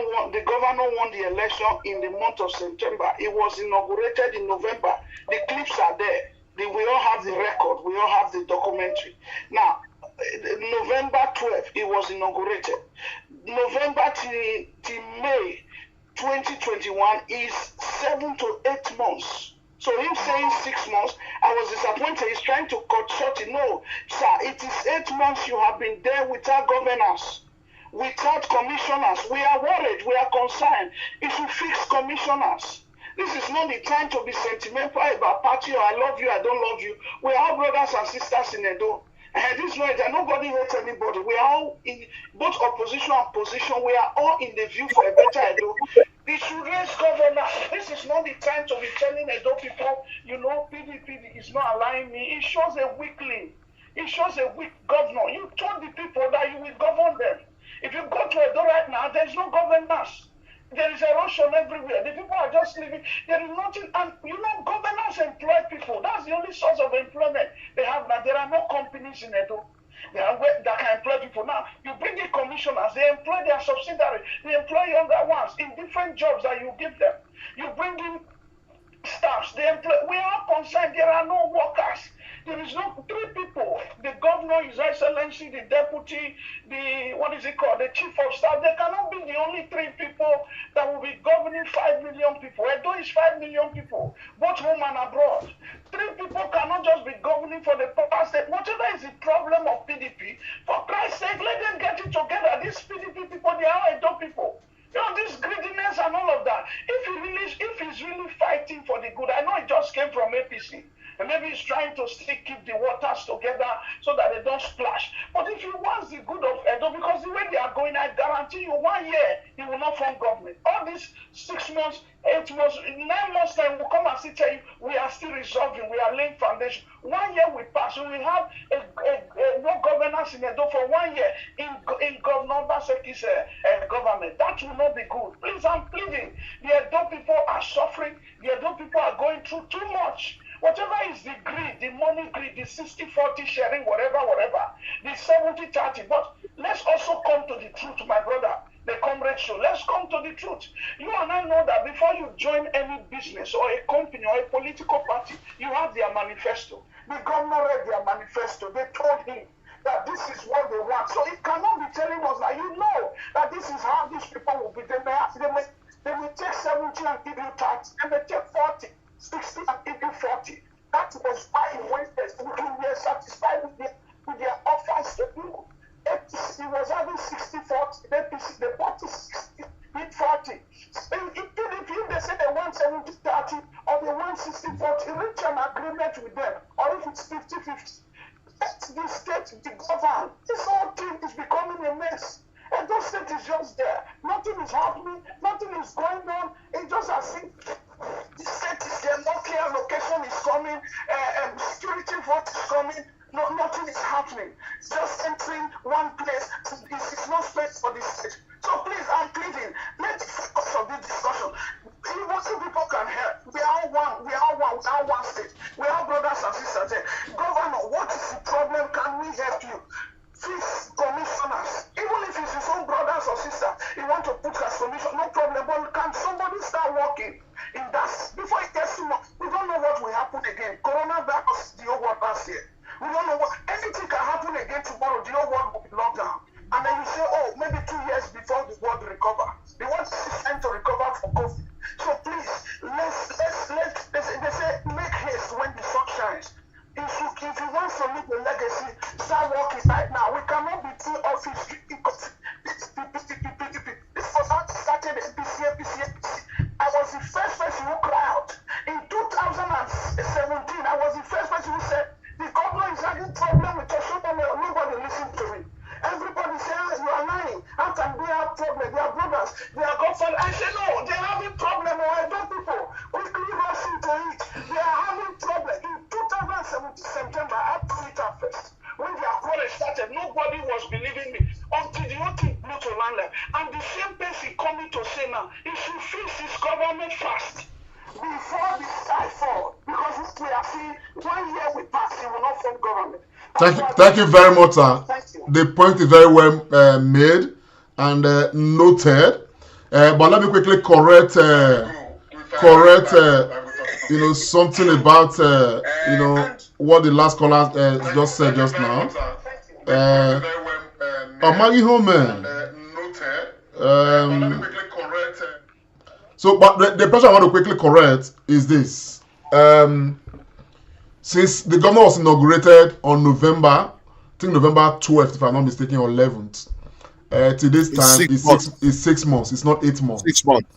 won the election in the month of September. It was inaugurated in November. The clips are there. We all have the record. We all have the documentary. Now, November 12th, it was inaugurated. November till May 2021 is 7 to 8 months. So him saying 6 months, I was disappointed. He's trying to cut short. No, sir, it is 8 months you have been there without governors, without commissioners. We are worried. We are concerned. If you fix commissioners, this is not the time to be sentimental about party or I love you, I don't love you. We are all brothers and sisters in Edo. And this way, that nobody hates anybody. We are all in both opposition and position. We are all in the view for a better Edo. They should raise governors. This is not the time to be telling Edo people, PDP is not allowing me. It shows a weakling. It shows a weak governor. You told the people that you will govern them. If you go to Edo right now, there is no governors. There is erosion everywhere. The people are just living. There is nothing. And governors employ people. That's the only source of employment they have now. There are no companies in Edo that can employ people. Now, you bring the commissioners, they employ their subsidiaries, they employ younger ones in different jobs that you give them. You bring in staffs, they employ. We are concerned there are no workers. There is no 3 people. The governor, His Excellency, the deputy, the chief of staff. They cannot be the only 3 people that will be governing 5 million people. Edo is 5 million people, both home and abroad. 3 people cannot just be governing for the past state. Whatever is the problem of PDP, for Christ's sake, let them get it together. These PDP people, they are Edo people. This greediness and all of that. If he's really fighting for the good, I know it just came from APC. And maybe he's trying to still keep the waters together so that they don't splash. But if he wants the good of Edo, because the way they are going, I guarantee you 1 year, he will not form government. All these 6 months, 8 months, 9 months time will come and still tell you, we are still resolving, we are laying foundation. 1 year will pass, we will have no governance in Edo for 1 year in Governor Obaseki's government. That will not be good. Please, I'm pleading. The Edo people are suffering. The Edo people are going through too much. Whatever is the greed, the money greed, the 60-40 sharing, whatever, the 70-30. But let's also come to the truth, my brother, the comrade show. Let's come to the truth. You and I know that before you join any business or a company or a political party, you have their manifesto. The governor read their manifesto. They told him that this is what they want. So it cannot be telling us that you know that this is how these people will be. They may take 70 and give you 30. They may take 40. 60 and even 40. That was why he went there. We were satisfied with their offers to do. He was having 60-40. The party 60 with 40. If they say they want 70-30 or they want 60-40, reach an agreement with them. Or if it's 50-50, let the state be governed. This whole thing is becoming a mess. And those state is just there. Nothing is happening. Nothing is going on. It's just as if the state is there. Monthly allocation is coming. Security vote is coming. No, nothing is happening. It's just entering one place. It's no space for the state. So please, I'm pleading. Let's focus on this discussion. Even people can help. We are one. We are one state. We are brothers and sisters there. Governor, what is the problem? Can we help you? 6 commissioners, even if it's his own brothers or sisters, he want to put as commission, no problem. But can somebody start working in that before it gets too much? We don't know what will happen again. Coronavirus, the whole world last year. We don't know what anything can happen again tomorrow. The whole world will be locked down, and then you say, oh, maybe 2 years before the world recovers. competent government. Thank you very much, sir. The point is very well made and noted. But let me quickly correct something about what the last caller just said just now. Maggie Homan. So, but the person I want to quickly correct is this. Since the government was inaugurated on November, I think November 12th, if I'm not mistaken, or 11th, to this time, it's 6 months. It's not 8 months. 6 months.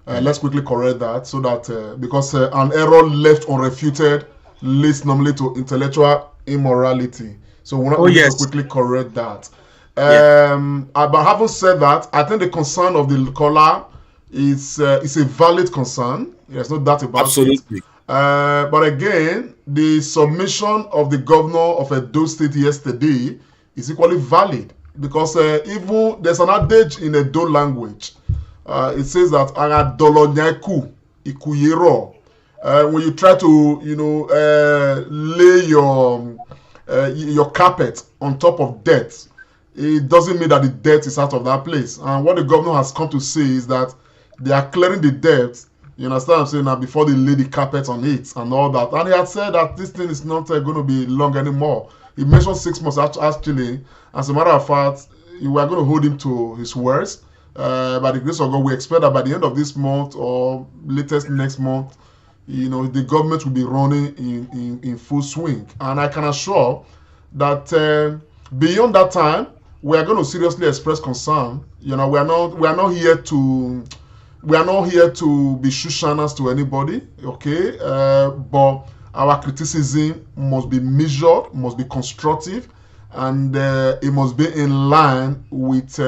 Let's quickly correct that so that because an error left unrefuted leads normally to intellectual immorality. So we're not going to quickly correct that. But having said that, I think the concern of the caller is a valid concern. There's no doubt about it. Absolutely. But again, the submission of the governor of Edo State yesterday is equally valid because even there's an adage in Edo language. It says that aradolonyaku ikuyero. When you try to lay your carpet on top of debt, it doesn't mean that the debt is out of that place. And what the governor has come to say is that they are clearing the debt. You understand what I'm saying now? Before they lay the carpet on it and all that. And he had said that this thing is not going to be long anymore. He mentioned 6 months actually. As a matter of fact, we are going to hold him to his words. By the grace of God, we expect that by the end of this month or latest next month, the government will be running in full swing. And I can assure that beyond that time, we are going to seriously express concern. We are not here to be shoeshiners to anybody, okay? But our criticism must be measured, must be constructive, and it must be in line with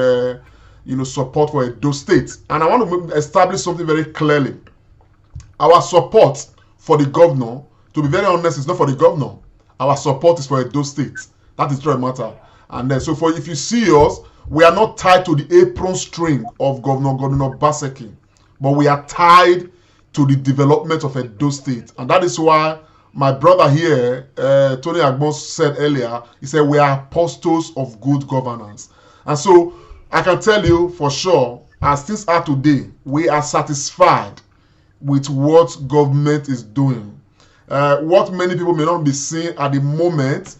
support for Edo State. And I want to establish something very clearly. Our support for the governor, to be very honest, is not for the governor. Our support is for Edo State. That is the matter. And then, so if you see us, we are not tied to the apron string of Governor Obaseki, but we are tied to the development of Edo State. And that is why my brother here, Tony Agbon, said earlier, he said we are apostles of good governance. And so I can tell you for sure, as things are today, we are satisfied with what government is doing. What many people may not be seeing at the moment,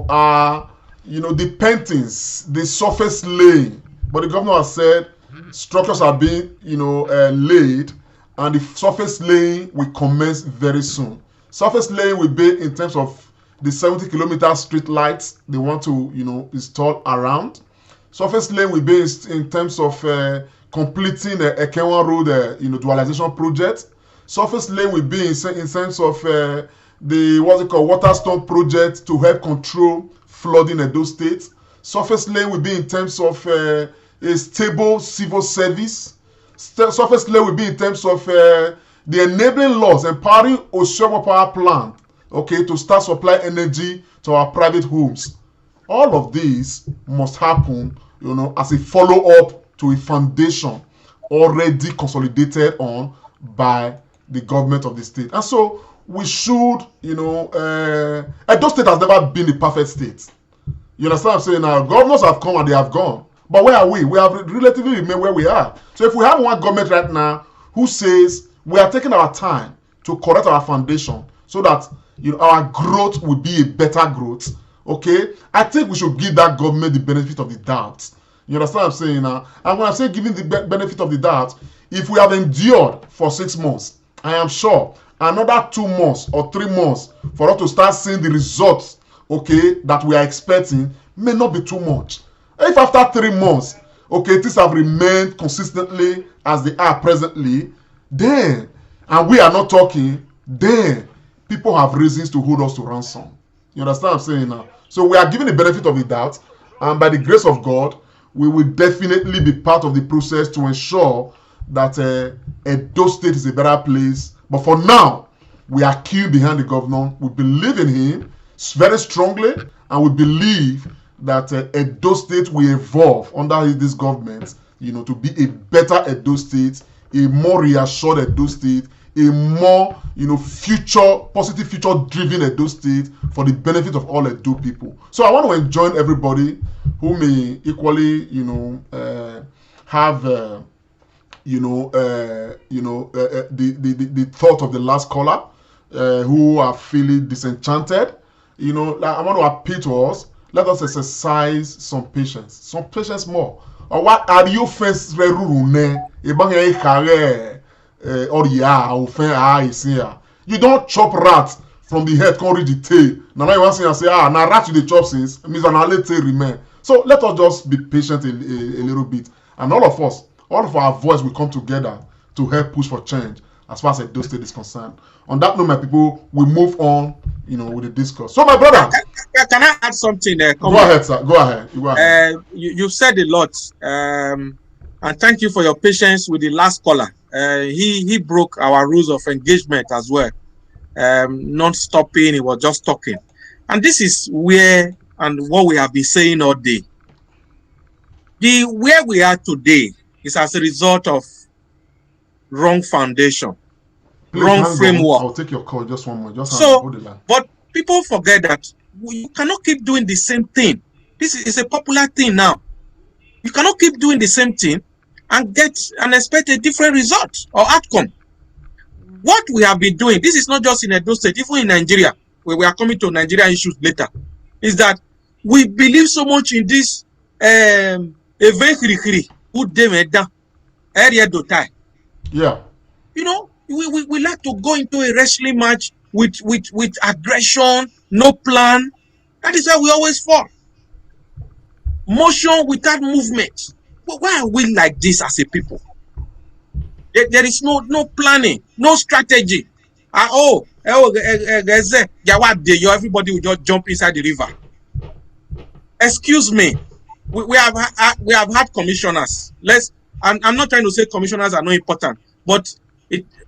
are the paintings, the surface laying. But the governor has said structures are being laid, and the surface laying will commence very soon. Surface laying will be in terms of the 70-kilometer street lights they want to install around. Surface laying will be in terms of completing the Ekenwa Road dualization project. Surface laying will be in terms of the Waterstone project to help control flooding in those states. Surface lane will be in terms of a stable civil service. Surface lane will be in terms of the enabling laws empowering Ossemo power plant, to start supply energy to our private homes. All of these must happen, as a follow-up to a foundation already consolidated on by the government of the state. And so we should, Edo State has never been the perfect state. You understand what I'm saying? Now, governors have come and they have gone. But where are we? We have relatively remained where we are. So if we have one government right now who says we are taking our time to correct our foundation so that our growth will be a better growth, I think we should give that government the benefit of the doubt. You understand what I'm saying now? And when I say giving the benefit of the doubt, if we have endured for 6 months, I am sure another 2 months or 3 months for us to start seeing the results, that we are expecting may not be too much. If after 3 months, things have remained consistently as they are presently, then, and we are not talking, then people have reasons to hold us to ransom. You understand what I'm saying now? So we are given the benefit of the doubt, and by the grace of God, we will definitely be part of the process to ensure that Edo State is a better place. But for now, we are queued behind the governor. We believe in him very strongly, and we believe that Edo State will evolve under this government, to be a better Edo State, a more reassured Edo State, a more, future, positive future-driven Edo State for the benefit of all Edo people. So I want to enjoin everybody who may equally, have, the thought of the last caller, who are feeling disenchanted. I want to appeal to us. Let us exercise some patience more. Or what are you first you don't chop rat from the head, can't read the tail. Now you want to say, now rat to the chop since means an tail remain. So let us just be patient a little bit. And all of our voice will come together to help push for change as far as Edo State is concerned. On that note, my people, we move on, with the discourse. So, my brother, can I add something there? Go ahead, sir. Go ahead. You said a lot, and thank you for your patience with the last caller. He broke our rules of engagement as well. Not stopping, he was just talking, and this is where and what we have been saying all day. Where we are today is as a result of wrong foundation. Please, wrong framework. I'll take your call just one more. Hold the line. But people forget that you cannot keep doing the same thing. This is a popular thing now. You cannot keep doing the same thing and expect a different result or outcome. What we have been doing, this is not just in Edo State, even in Nigeria, where we are coming to Nigeria issues later, is that we believe so much in this yeah. We like to go into a wrestling match with aggression, no plan. That is why we always fall. Motion without movement. But why are we like this as a people? There is no planning, no strategy. Everybody will just jump inside the river. Excuse me. We have had commissioners. I'm not trying to say commissioners are not important, but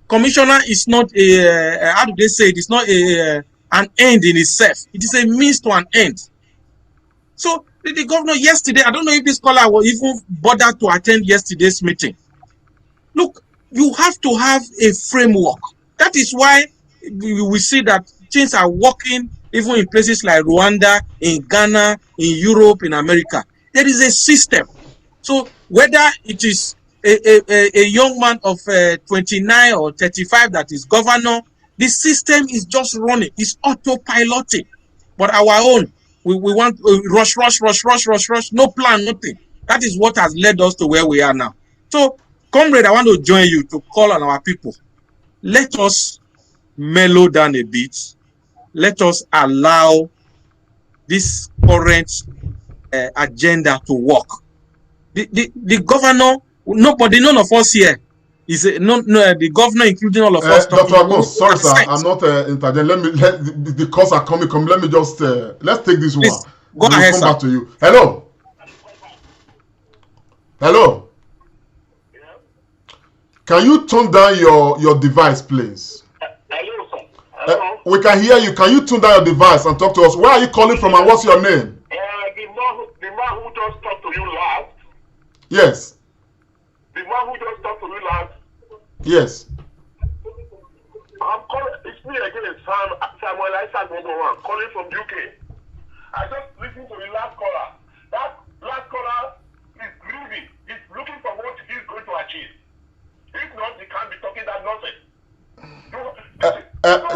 commissioner is not how do they say it? It's not an end in itself. It is a means to an end. So the governor yesterday, I don't know if this caller will even bother to attend yesterday's meeting. Look, you have to have a framework. That is why we see that things are working even in places like Rwanda, in Ghana, in Europe, in America. There is a system. So whether it is a young man of 29 or 35 that is governor, the system is just running. It's autopiloting. But our own, we want rush, no plan, nothing. That is what has led us to where we are now. So, comrade, I want to join you to call on our people. Let us mellow down a bit. Let us allow this current agenda to work. The governor, none of us here is the governor, including all of us. Dr. Abbas, sorry, sir, I'm not interjecting. The calls are coming. Let me just let's take this Please, one. Go ahead, come sir. back to you. Hello. Yeah. Can you turn down your device, please? Hello, sir. Hello. We can hear you. Can you turn down your device and talk to us? Where are you calling from and what's your name? The man who just talked to you last. Yes. The man who just talked to you last. Yes. I'm calling. It's me again, Samuel Isaac Mogowan, calling from UK. I just listened to the last caller. That last caller is greedy. He's looking for what he's going to achieve. If not, he can't be talking that nonsense.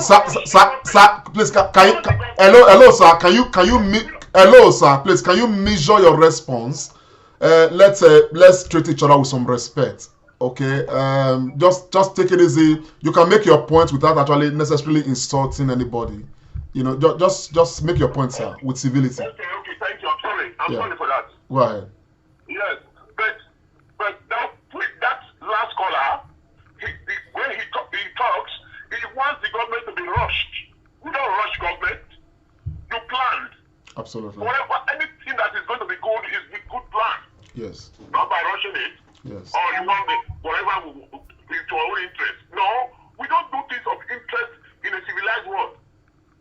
Sir, please, hello, sir. Hello, sir. Please, can you measure your response? Let's treat each other with some respect. Okay. Just take it easy. You can make your point without actually necessarily insulting anybody. Just make your point, sir, with civility. Okay, thank you. I'm sorry. I'm sorry for that. Go ahead. Yes, but that last caller, when he talks, he wants the government to be rushed. We don't rush government. You planned. Absolutely. Anything that is going to be good is with good plan. Yes. Not by rushing it. Yes. Or you want whatever into our own interest. No, we don't do things of interest in a civilized world.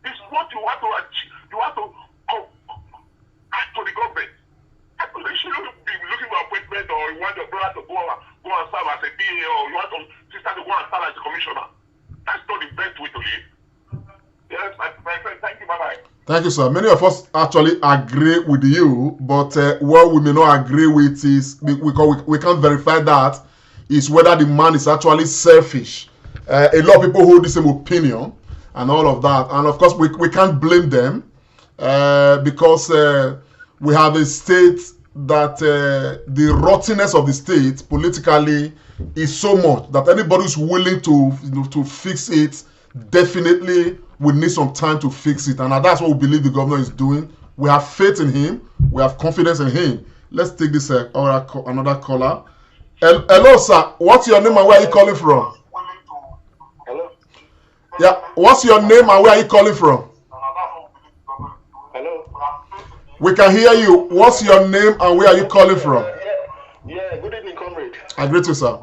It's what you want to achieve. You want to act to the government. You shouldn't be looking for appointment, or you want your brother to go and serve as a PA, or you want your sister to go and serve as a commissioner. Thank you, sir. Many of us actually agree with you, but what we may not agree with is we can't verify that is whether the man is actually selfish. A lot of people hold the same opinion and all of that, and of course we can't blame them because we have a state that the rottenness of the state politically is so much that anybody who's willing to fix it definitely will need some time to fix it, and that's what we believe the governor is doing. We have faith in him. We have confidence in him. Let's take this another caller. Hello, sir. What's your name and where are you calling from? Hello? Yeah. What's your name and where are you calling from? Hello? We can hear you. What's your name and where are you calling from? Yeah, good evening, comrade. I greet you, sir.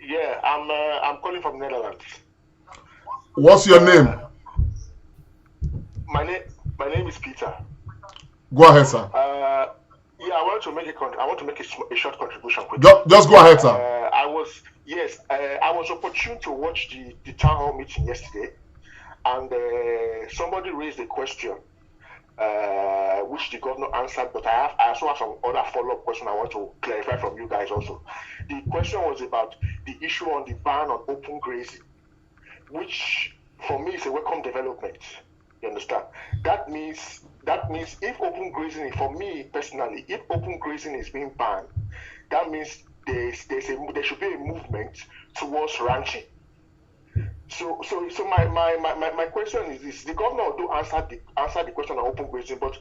Yeah, I'm calling from Netherlands. What's your name? My name is Peter. Go ahead, sir. Yeah, I want to make a short contribution. Just go ahead, sir. I was opportune to watch the town hall meeting yesterday, and somebody raised a question which the governor answered, but I also have some other follow-up question I want to clarify from you guys also. The question was about the issue on the ban on open grazing, which for me is a welcome development. You understand? That means if open grazing, for me personally, if open grazing is being banned, that means there should be a movement towards ranching. So my question is this: the governor do answer the question on open grazing, but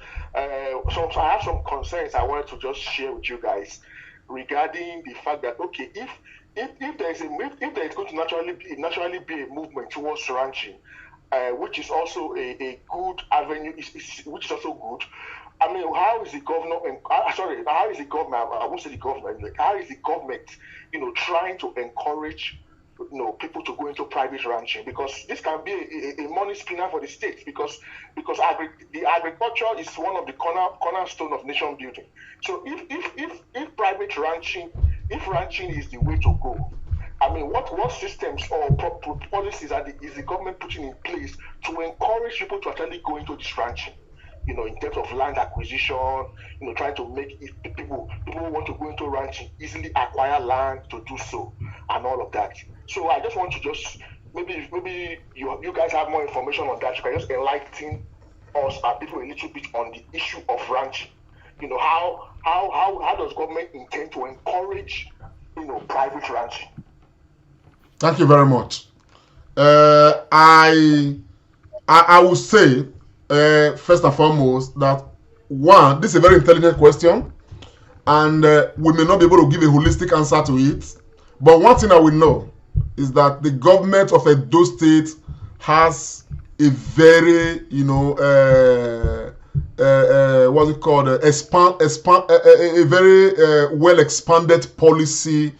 so I have some concerns I wanted to just share with you guys regarding the fact that okay, if there is going to naturally be a movement towards ranching, which is also a good avenue, which is also good. I mean, how is the governor? How is the government? I won't say the government. Like, how is the government, trying to encourage, people to go into private ranching? Because this can be a money spinner for the state. Because the agriculture is one of the cornerstone of nation building. So if private ranching, if ranching is the way to go, I mean, what systems or policies is the government putting in place to encourage people to actually go into this ranching? In terms of land acquisition, trying to make people who want to go into ranching easily acquire land to do so, and all of that. So I just want to maybe you guys have more information on that. You can just enlighten us and people a little bit on the issue of ranching. How does government intend to encourage private ranching? Thank you very much. I would say, first and foremost, that one, this is a very intelligent question, and we may not be able to give a holistic answer to it. But one thing I will know is that the government of Edo State has a very, what's it called, a very well expanded policy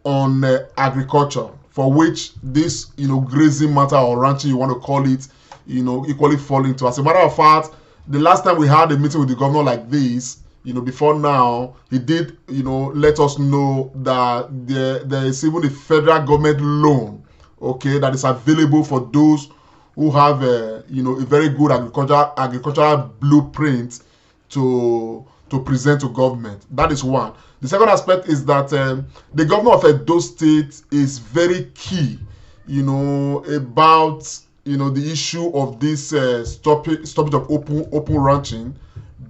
on agriculture, for which this grazing matter or ranching, you want to call it, equally fall into. As a matter of fact, the last time we had a meeting with the governor like this, before now, he did let us know that there is even a federal government loan, okay, that is available for those who have a very good agricultural blueprint to present to government. That is one. The second aspect is that the governor of Edo State is very key, about the issue of this stoppage of open ranching,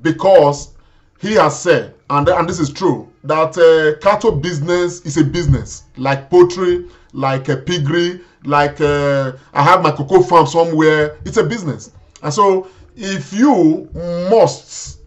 because he has said, and this is true, that cattle business is a business like poultry, like piggery, like I have my cocoa farm somewhere. It's a business, and so if you must,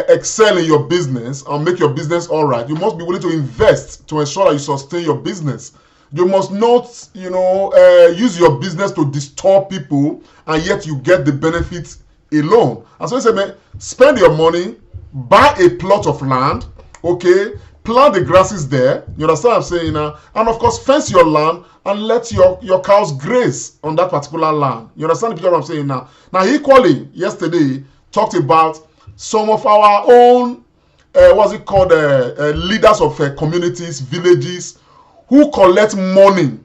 excel in your business and make your business all right, you must be willing to invest to ensure that you sustain your business. You must not, use your business to disturb people, and yet you get the benefits alone. And so he said, man, spend your money, buy a plot of land, plant the grasses there. You understand what I'm saying now? And of course, fence your land and let your cows graze on that particular land. You understand the picture what I'm saying now? Now, equally, yesterday, talked about some of our own, leaders of communities, villages, who collect money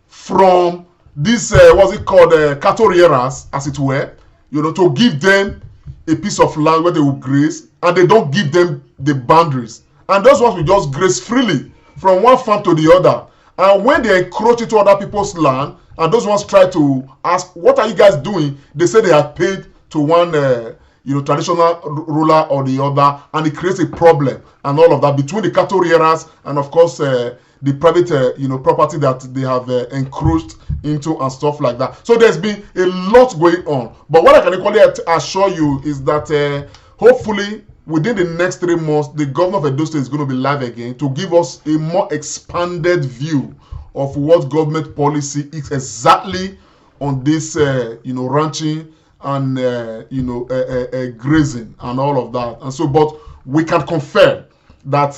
from these, cattle rearers, as it were, to give them a piece of land where they will graze, and they don't give them the boundaries. And those ones will just graze freely from one farm to the other. And when they encroach into other people's land, and those ones try to ask, what are you guys doing? They say they are paid to one traditional ruler or the other, and it creates a problem and all of that between the cattle rearers and of course the private property that they have encroached into and stuff like that. So there's been a lot going on. But what I can equally assure you is that hopefully within the next 3 months, the governor of Edo State is going to be live again to give us a more expanded view of what government policy is exactly on this ranching and grazing and all of that. And so, but we can confirm that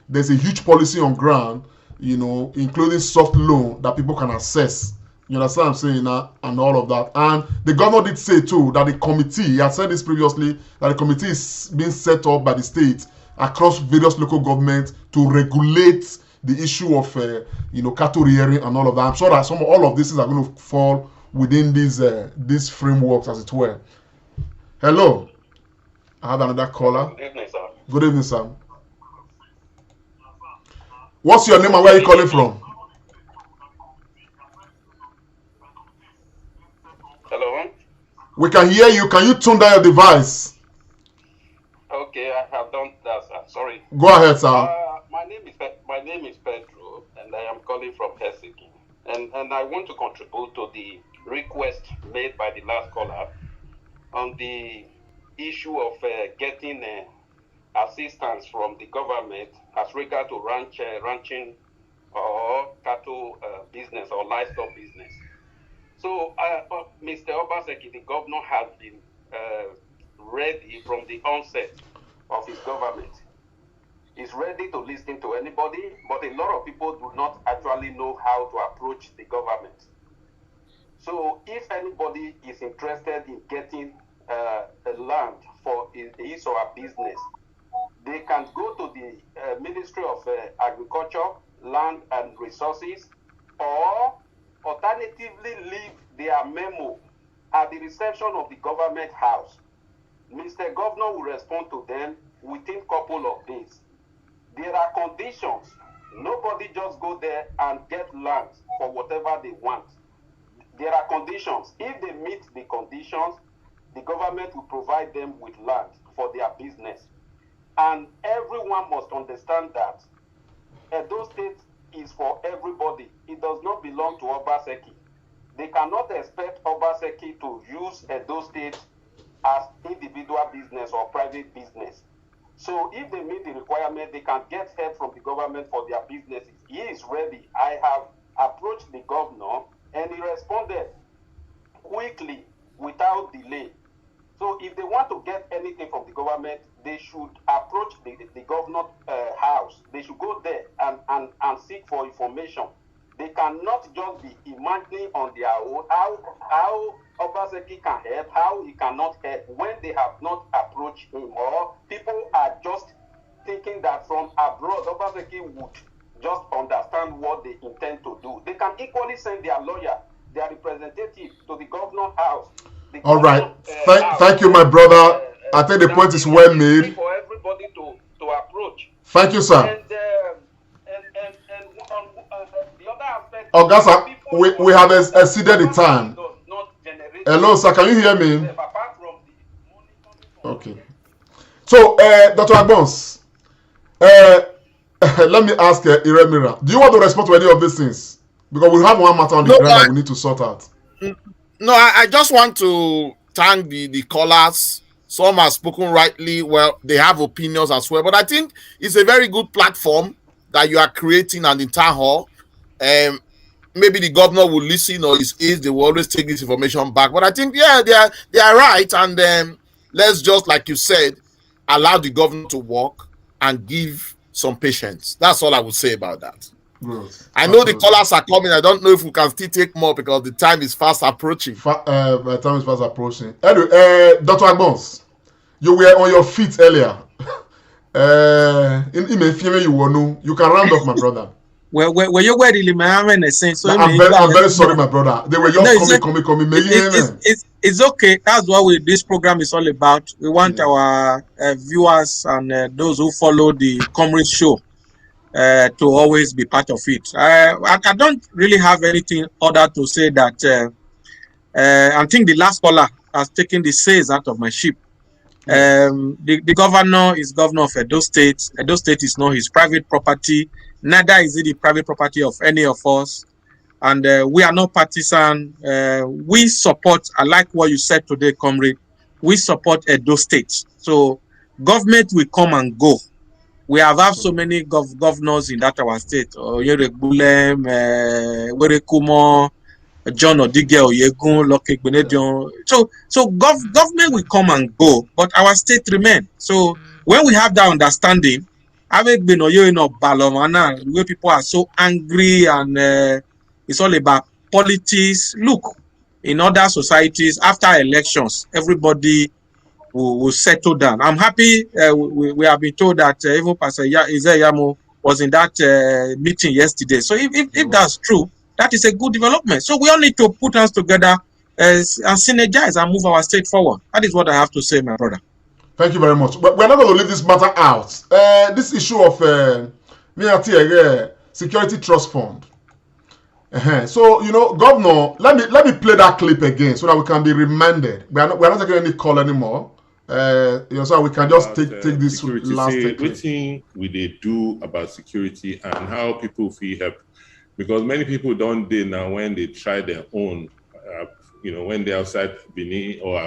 there's a huge policy on ground, including soft loan that people can access. You understand what I'm saying now? And all of that. And the governor did say too that the committee, he had said this previously, that the committee is being set up by the state across various local governments to regulate the issue of cattle rearing and all of that. I'm sure that all of these are going to fall within these frameworks, as it were. Hello. I have another caller. Good evening, sir. Good evening, sir. What's your name and where are you calling from? Hello. We can hear you. Can you tune down your device? Okay, I have done that, sir. Sorry. Go ahead, sir. My name is Pedro, and I am calling from Obaseki. And I want to contribute to the request made by the last caller on the issue of getting assistance from the government as regard to ranching or cattle business or livestock business. So, Mr. Obaseki, the governor, has been ready from the onset of his government. He's ready to listen to anybody, but a lot of people do not actually know how to approach the government. So, if anybody is interested in getting a land for his or her business, they can go to the Ministry of Agriculture, Land and Resources, or alternatively leave their memo at the reception of the government house. Mr. Governor will respond to them within a couple of days. There are conditions. Nobody just go there and get land for whatever they want. There are conditions. If they meet the conditions, the government will provide them with land for their business. And everyone must understand that Edo State is for everybody. It does not belong to Obaseki. They cannot expect Obaseki to use Edo State as individual business or private business. So if they meet the requirement, they can get help from the government for their businesses. He is ready. I have approached the governor and he responded quickly without delay. So if they want to get anything from the government, they should approach the governor's house. They should go there and seek for information. They cannot just be imagining on their own how Obaseki can help, how he cannot help when they have not approached him, or people are just thinking that from abroad Obaseki would just understand what they intend to do. They can equally send their lawyer, their representative to the governor's house. All right. Thank you, my brother. I think the point is well made. For everybody to approach. Thank you, sir. And on the other aspect, Augusta, we have exceeded the time. Hello, sir. Can you hear me? Okay. So, Dr. Agbons, let me ask Iremira, do you want to respond to any of these things? Because we have one matter on the ground that we need to sort out. No, I just want to thank the callers. Some have spoken rightly. Well, they have opinions as well. But I think it's a very good platform that you are creating at the town hall. Maybe the governor will listen, or his aides, they will always take this information back. But I think, yeah, they are right. And let's just, like you said, allow the governor to work and give some patience. That's all I would say about that. Good. I know the callers are coming. I don't know if we can still take more because the time is fast approaching. The time is fast approaching. Anyway, Dr. Agbons, you were on your feet earlier. You can round off, my brother. where you were really man saying so. I'm very sorry, my brother. They were just coming. It's okay. That's what this program is all about. We want our viewers and those who follow the Comrade Show to always be part of it. I don't really have anything other to say that I think the last caller has taken the sails out of my ship. The governor is governor of Edo State. Edo State is not his private property. Neither is it the private property of any of us. And we are not partisan. We support, I like what you said today, comrade. We support Edo State. So government will come and go. We have had so many governors in that our state. Oyere Bulem, Werekumo, John Odige Oyegun, Loke Gbenedion. So government will come and go, but our state remain. So when we have that understanding, I've been Balomana, where people are so angry and it's all about politics. Look, in other societies, after elections, everybody will settle down. I'm happy we have been told that even Pastor Izeyamo was in that meeting yesterday. So if that's true, that is a good development. So we all need to put hands together and synergize and move our state forward. That is what I have to say, my brother. Thank you very much. But we're not going to leave this matter out. This issue of Security Trust Fund. So, Governor, let me play that clip again so that we can be reminded. We're not taking any call anymore. So we can just take this last clip. What thing will they do about security and how people feel help? Because many people don't do now when they try their own, when they're outside Benin or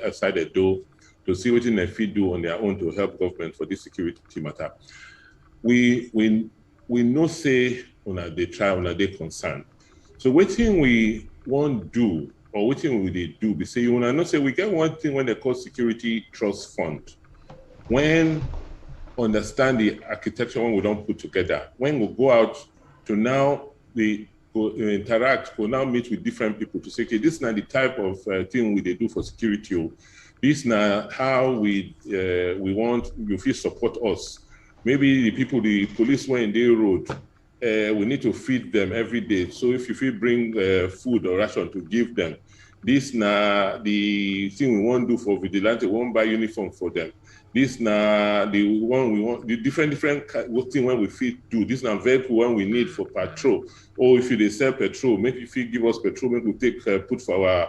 outside the door to see what they feel do on their own to help government for this security matter. We know say they try they concern. So what thing we won't do or what thing will they do? We say you not say we get one thing when they call Security Trust Fund. When understand the architecture when we don't put together, when we go out to now we go interact, we now meet with different people to say, okay, this is not the type of thing we they do for security. This is not how we want you feel support us. Maybe the police were in their road. We need to feed them every day. So if you bring food or ration to give them, this na the thing we won't do for vigilante. We won't buy uniform for them. This na the one we want. The different thing when we feed do. This na vehicle one we need for patrol. Or if they sell petrol, maybe if you give us petrol, maybe we take put for our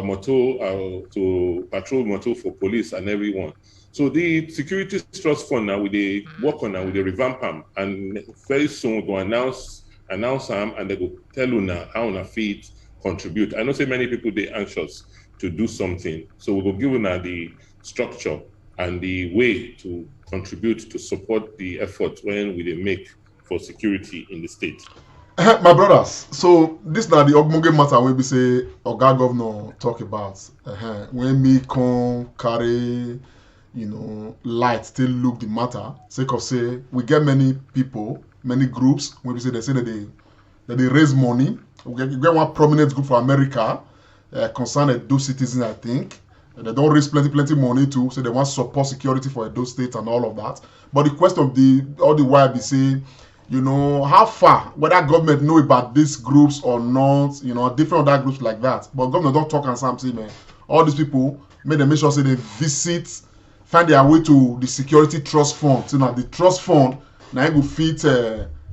motor to patrol motor for police and everyone. So the Security Trust Fund now they work on now they revamp them, and very soon we go announce them, and they go tell you now how on a feet contribute. I know say many people they anxious to do something, so we will give you now the structure and the way to contribute to support the effort when we make for security in the state. My brothers, so this now the Ogmonge matter when we say Oga Governor talk about when me come carry light still look the matter. Sake of say we get many people, many groups when we say that they raise money. We get one prominent group for America concerned Edo citizens, I think. They don't raise plenty money too, so they want support security for Edo State and all of that. But the question of all the while be saying, how far whether government know about these groups or not, different other groups like that. But government don't talk and something, man. All these people make sure say they visit, find their way to the Security Trust Fund. So now the trust fund now it will fit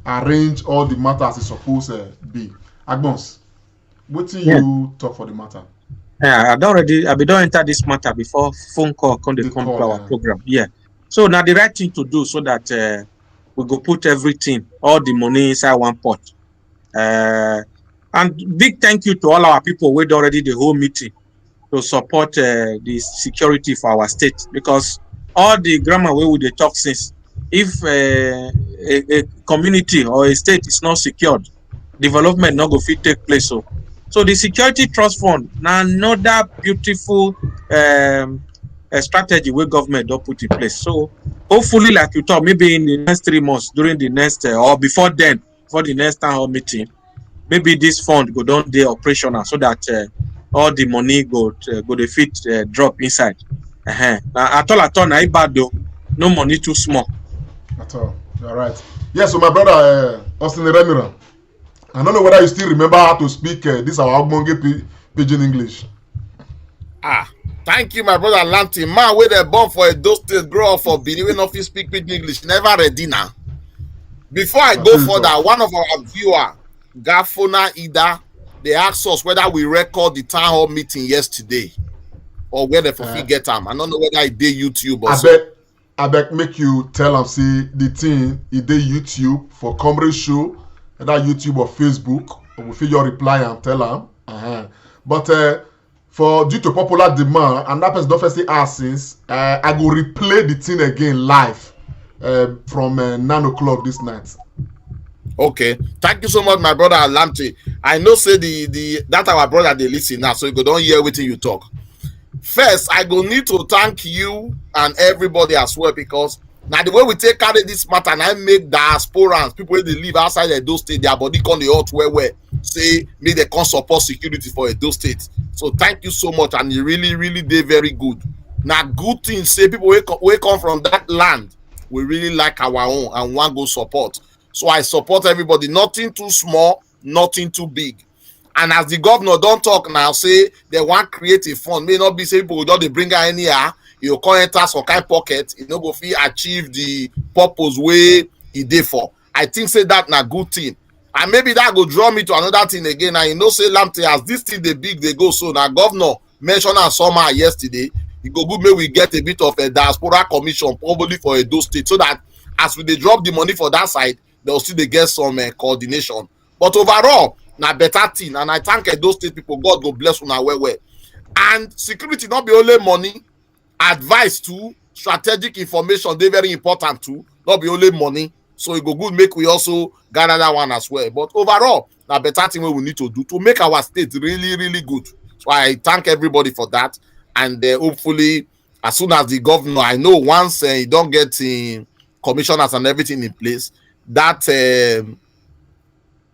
arrange all the matters it's supposed to be. Agbons, what do you talk for the matter? Yeah, I don't enter this matter before phone call come to our program. Yeah. So now the right thing to do so that we go put everything, all the money inside one pot. And big thank you to all our people who already the whole meeting to support the security for our state, because all the grammar way with the talk since, if a community or a state is not secured, development not go fit take place. So the Security Trust Fund now another beautiful strategy where government don't put in place. So hopefully, like you talk, maybe in the next 3 months, during the next or before then, for the next town hall meeting, maybe this fund go down there operational so that all the money go the fit drop inside. At all, na bad though. No money too small. At all. You're right. Yes, so my brother Austin Remira, I don't know whether you still remember how to speak this our Ogbonge pidgin English. Thank you, my brother Lanty. Man, where they born for a those state grow up for Benin, when office speak English, never ready now. Before I go further, one of our viewer, Gafona Ida, they asked us whether we record the town hall meeting yesterday or whether for get them. I don't know whether I did YouTube or I bet make you tell them see the thing it did YouTube for Comrade Show, that YouTube or Facebook. We feel your reply and tell them. But for due to popular demand, and that person don't first ask since I go replay the thing again live from 9 o'clock this night. Okay, thank you so much, my brother Alamte. I know say that our brother they listen now, so you go don't hear everything you talk. First, I go need to thank you and everybody as well, because now the way we take carry this matter and I make diasporans, people where they live outside Edo State, their body come the hot where say make they come support security for Edo State. So thank you so much, and you really did very good. Now good thing say people wake come from that land, we really like our own and want go support. So I support everybody, nothing too small, nothing too big. And as the governor don't talk now, say they want create a fund. May not be say people don't they bring her anyhow. You can't enter some kind of pocket. You know, go feel achieve the purpose way he did for. I think say that na good thing. And maybe that go draw me to another thing again. And you know, say Lamte, as this thing they big they go so. Now governor mentioned us somehow yesterday. It go good, maybe we get a bit of a diaspora commission probably for Edo State, so that as we they drop the money for that side, they'll still they get some coordination. But overall, na better thing, and I thank those state people. God go bless una well. And security not be only money, advice too, strategic information they very important too. Not be only money. So it go good make we also gather that one as well. But overall, na better thing we need to do to make our state really good. So I thank everybody for that, and hopefully as soon as the governor, I know once he don't get commissioners and everything in place, that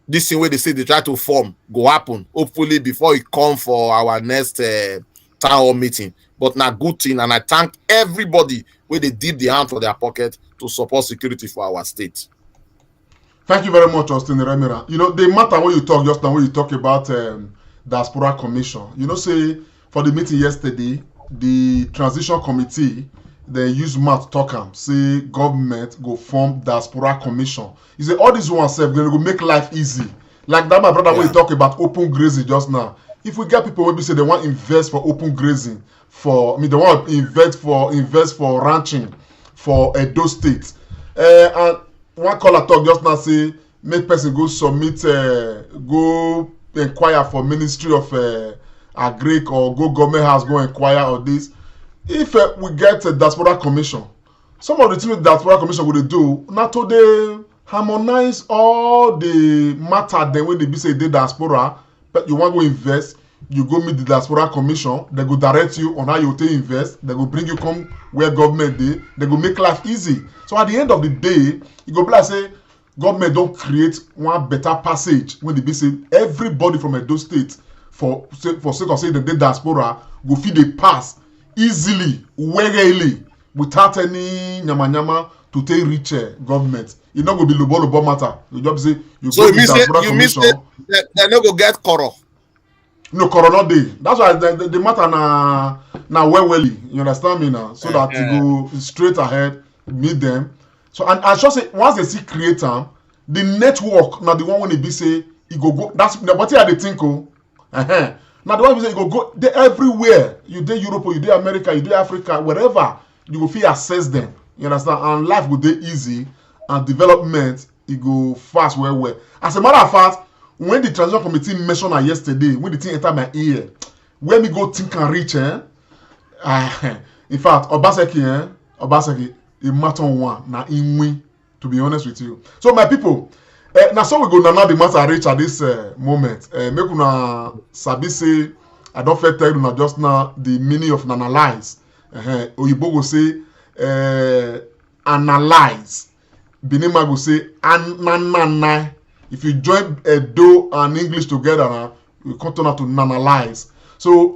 this thing where they say they try to form go happen hopefully before it come for our next town hall meeting. But now good thing, and I thank everybody where they dip the hand for their pocket to support security for our state. Thank you very much, Austin Remira. You know, the matter when you talk just now, when you talk about diaspora commission, you know, say for the meeting yesterday, the transition committee, they use mouth talk am, say government go form diaspora commission. You say all these ones self, they go make life easy. Like that, my brother, when you talk about open grazing just now. If we get people maybe say they want to invest for open grazing, they want to invest for ranching for Edo State. And one caller talk just now say make person go submit, go inquire for Ministry of Agric, or go government house go inquire on this. If we get a diaspora commission, some of the things the diaspora commission will do now to they harmonize all the matter then when they be say they diaspora, but you want to invest, you go meet the diaspora commission, they go direct you on how you take invest, they go bring you come where government they go make life easy. So at the end of the day, you go be like say government don't create one better passage when they be say everybody from Edo State for sake of say the diaspora go fit dey pass easily, warily, without any nyama to take reach government. It not go be lobo matter. You just say you so go to diaspora commission. They no go get koro. No, corona day. That's why the matter na well, you understand me now? So that you go straight ahead, meet them. So and I just say once they see create them, the network now the one when they be say it go. That's what they think. Now the one we say you go they everywhere. You dey Europe, you dey America, you dey Africa, wherever you go fit access them. You understand? And life go dey easy, and development it go fast well. As a matter of fact, when the transition committee mentioned yesterday, when the thing enter my ear, when me go think and reach, in fact, Obaseki, it matter one na in win. To be honest with you, so my people. Now so we go now the matter reach at this moment. Make una sabi say I don't fit tell you just now the meaning of analyze. Oyibo go say analyze. Benima go say ananana. If you join Edo and English together now, we come turn out to analyze. So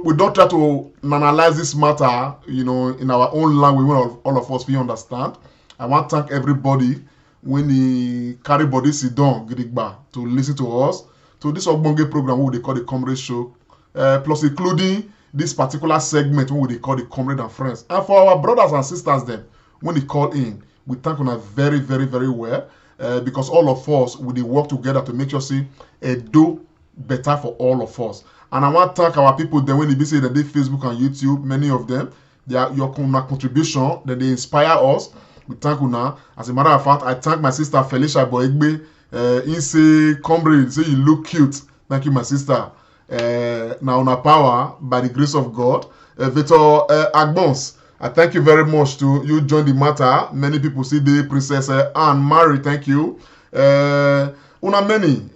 we don't try to analyze this matter, you know, in our own language when all of us we understand. I want to thank everybody when he carry body sit down gidigba to listen to us, to this ogbonge program wey they call the Comrade Show, plus including this particular segment wey they call the Comrade and Friends. And for our brothers and sisters them, when they call in, we thank una very, very, very well, because all of us, we work together to make sure say do better for all of us. And I want to thank our people then when they be say that they Facebook and YouTube, many of them, your contribution, that they inspire us. We thank una. As a matter of fact, I thank my sister Felicia Boegbe. He say, comrade, say you look cute. Thank you, my sister. Now una power by the grace of God. Victor Agbons, I thank you very much to you join the matter. Many people see the Princess Anne Mary. Thank you. Una many,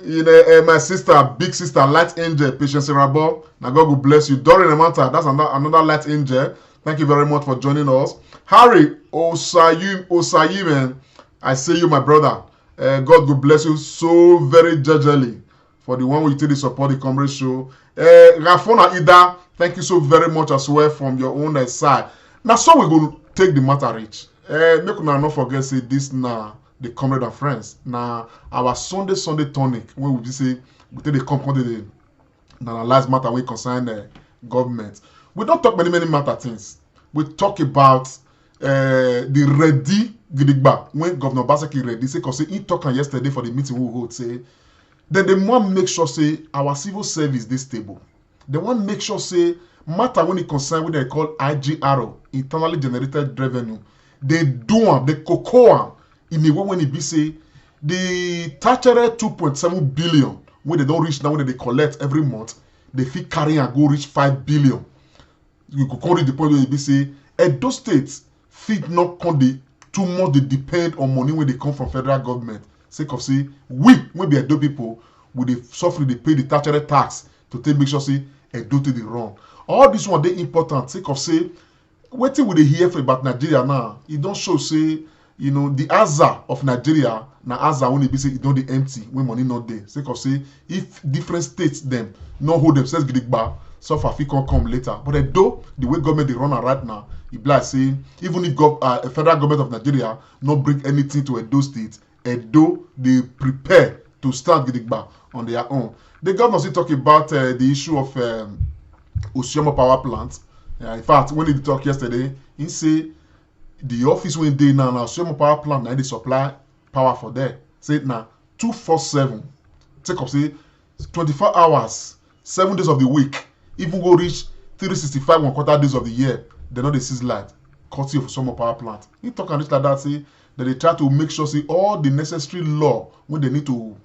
my sister, big sister, light angel, Patience Rabo. Now God will bless you. During the matter, that's another light angel. Thank you very much for joining us. Harry Osayimen, I say you, my brother. God will bless you so very judgely for the one we take the support the Comrade Show. Rafona Ida, thank you so very much as well from your own side. Now, so we're going to take the matter rich. Make una not forget say this now. The Comrade and Friends. Now, our Sunday tonic, when we say we take the company the analyze matter when concern government. We don't talk many matter things. We talk about the ready gidigba when Governor Obaseki ready. Say because he talked yesterday for the meeting we hold. Say then they want make sure say our civil service this stable. They want make sure say matter when it concern what they call IGRO, internally generated revenue. They do am, they cocoa in a way when it be say the statutory 2.7 billion when they don't reach now when they collect every month, they fit carry and go reach 5 billion. You could call it the point where it be say those states fit not come the too much they depend on money when they come from federal government. Sake of say we when be Edo people with the suffer they pay the statutory tax to take make sure say Edo to the wrong. All this one they important. Sake of say waiting with the hear for about Nigeria now, it don't show say the Aza of Nigeria na Aza when it be say it don't dey empty when money not there. Sake of say if different states them not hold themselves gidigba, suffer fit come later. But though the way government they run right now, it be like say even if federal government of Nigeria not bring anything to Edo state, Edo they prepare to start gidigba on their own. The governor still talk about the issue of Ossemo power plant. In fact, when he talk yesterday, he say the office when they now Ossemo power plant now they supply power for there. Say now 247. Take up say 24 hours, 7 days of the week. Even go reach 365 1/4 days of the year. They know they seize light. Courtesy of Ossemo power plant. He talk and reach like that say that they try to make sure say all the necessary law when they need to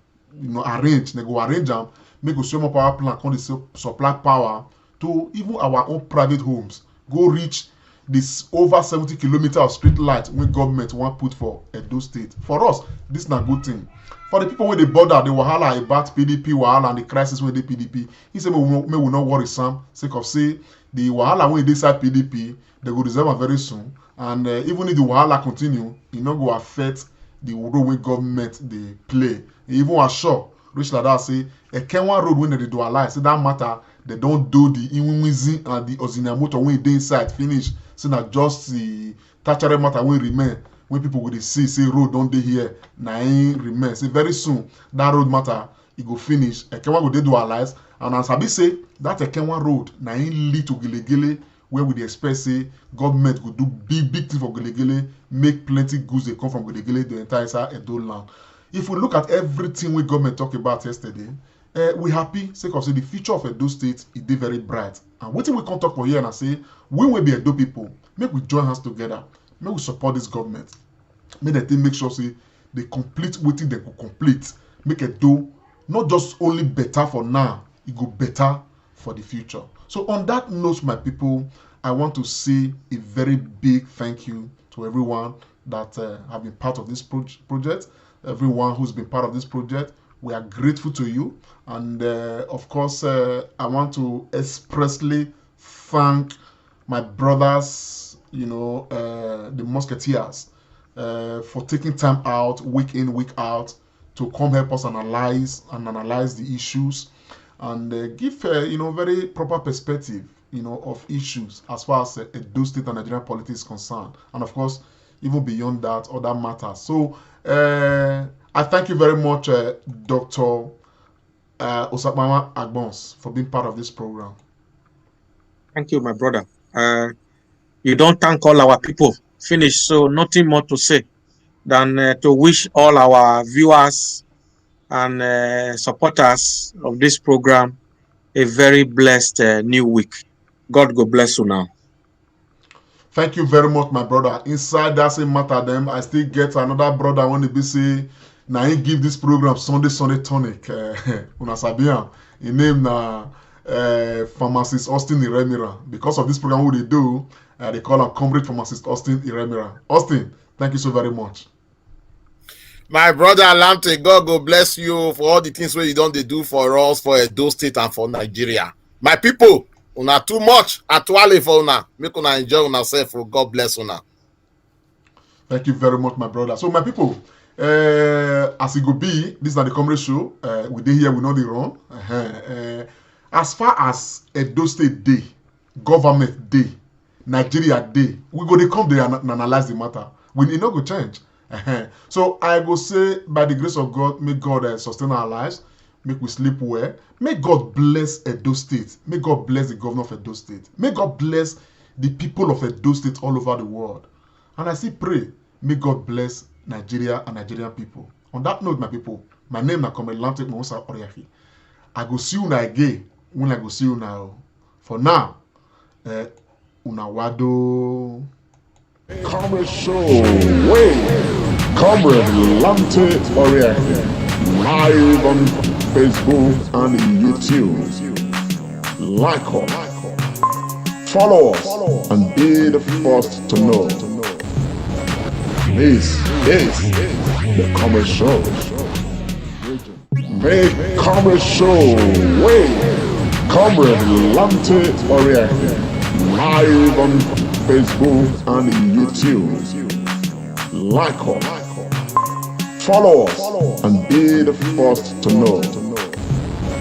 arrange, they go arrange them, make Ossemo power plant come supply power to even our own private homes. Go reach this over 70 kilometers of street light when government want put for Edo State. For us, this is not a good thing. For the people where they bother, the wahala about PDP, wahala and the crisis with the PDP, he said, we will not worry some, sake of say, the wahala when they decide PDP, they will resolve very soon. And even if the wahala continue, it not go affect the role when government they play. Even assure, reach like that, say, a Kenwan road when they do alliance, say that matter, they don't do the Iwinwizi and the Ozinamoto when they inside finish. So that just the statutory matter will remain. When people will see say road don't dey here, na remain. Say very soon that road matter it go finish. Ekenwa go dey dualize, and as I say that Ekenwa road na lead to Gelegele where we dey expect say government go do big thing for Gelegele, make plenty goods they come from Gelegele the entire Edo land. If we look at everything we government talk about yesterday, we happy say because the future of Edo State is very bright. And what we can talk for here and I say we will be Edo people, make we join hands together, make we support this government, make them make sure say they complete what they could complete, make Edo not just only better for now, it go better for the future. So on that note, my people, I want to say a very big thank you to everyone that have been part of this project, everyone who's been part of this project. We are grateful to you, and of course, I want to expressly thank my brothers, the Musketeers, for taking time out, week in, week out, to come help us analyze the issues, and give very proper perspective, of issues as far as Edo State and Nigerian politics is concerned, and of course, even beyond that, other matters. So I thank you very much, Dr. Ossemo Agbons, for being part of this program. Thank you, my brother. You don't thank all our people. Finish. So nothing more to say than to wish all our viewers and supporters of this program a very blessed new week. God go bless you now. Thank you very much, my brother. Inside that same matter, them I still get another brother when they be say, now he give this program Sunday tonic. Una sabian. His name na pharmacist Austin Iremira. Because of this program, what they do, they call him comrade pharmacist Austin Iremira. Austin, thank you so very much. My brother Lamte, God go bless you for all the things where you don't they do for us, for Edo State and for Nigeria. My people, una too much atwale for una. Make una enjoy una self. God bless una. Thank you very much, my brother. So my people, as it go be, this is not the comrade show. We dey here, we know the wrong. As far as Edo State Day, government day, Nigeria day, we go dey come there and analyze the matter. We no go change. So I go say, by the grace of God, may God sustain our lives, make we sleep well. May God bless Edo State. May God bless the governor of Edo State. May God bless the people of Edo State all over the world. And I still pray, may God bless Nigeria and Nigerian people. On that note, my people, my name is Comrade Lamte Mosa Oriahi. I go see you now again when I go see you now. For now, unawado. Comrade Show, Comrade Lamte Oriahi, live on Facebook and YouTube. Like us, follow us, and be the first to know. This is the Comrade Show. Make Comrade Show, Comrade Lamte Oriahi, live on Facebook and YouTube. Like us, follow us, and be the first to know.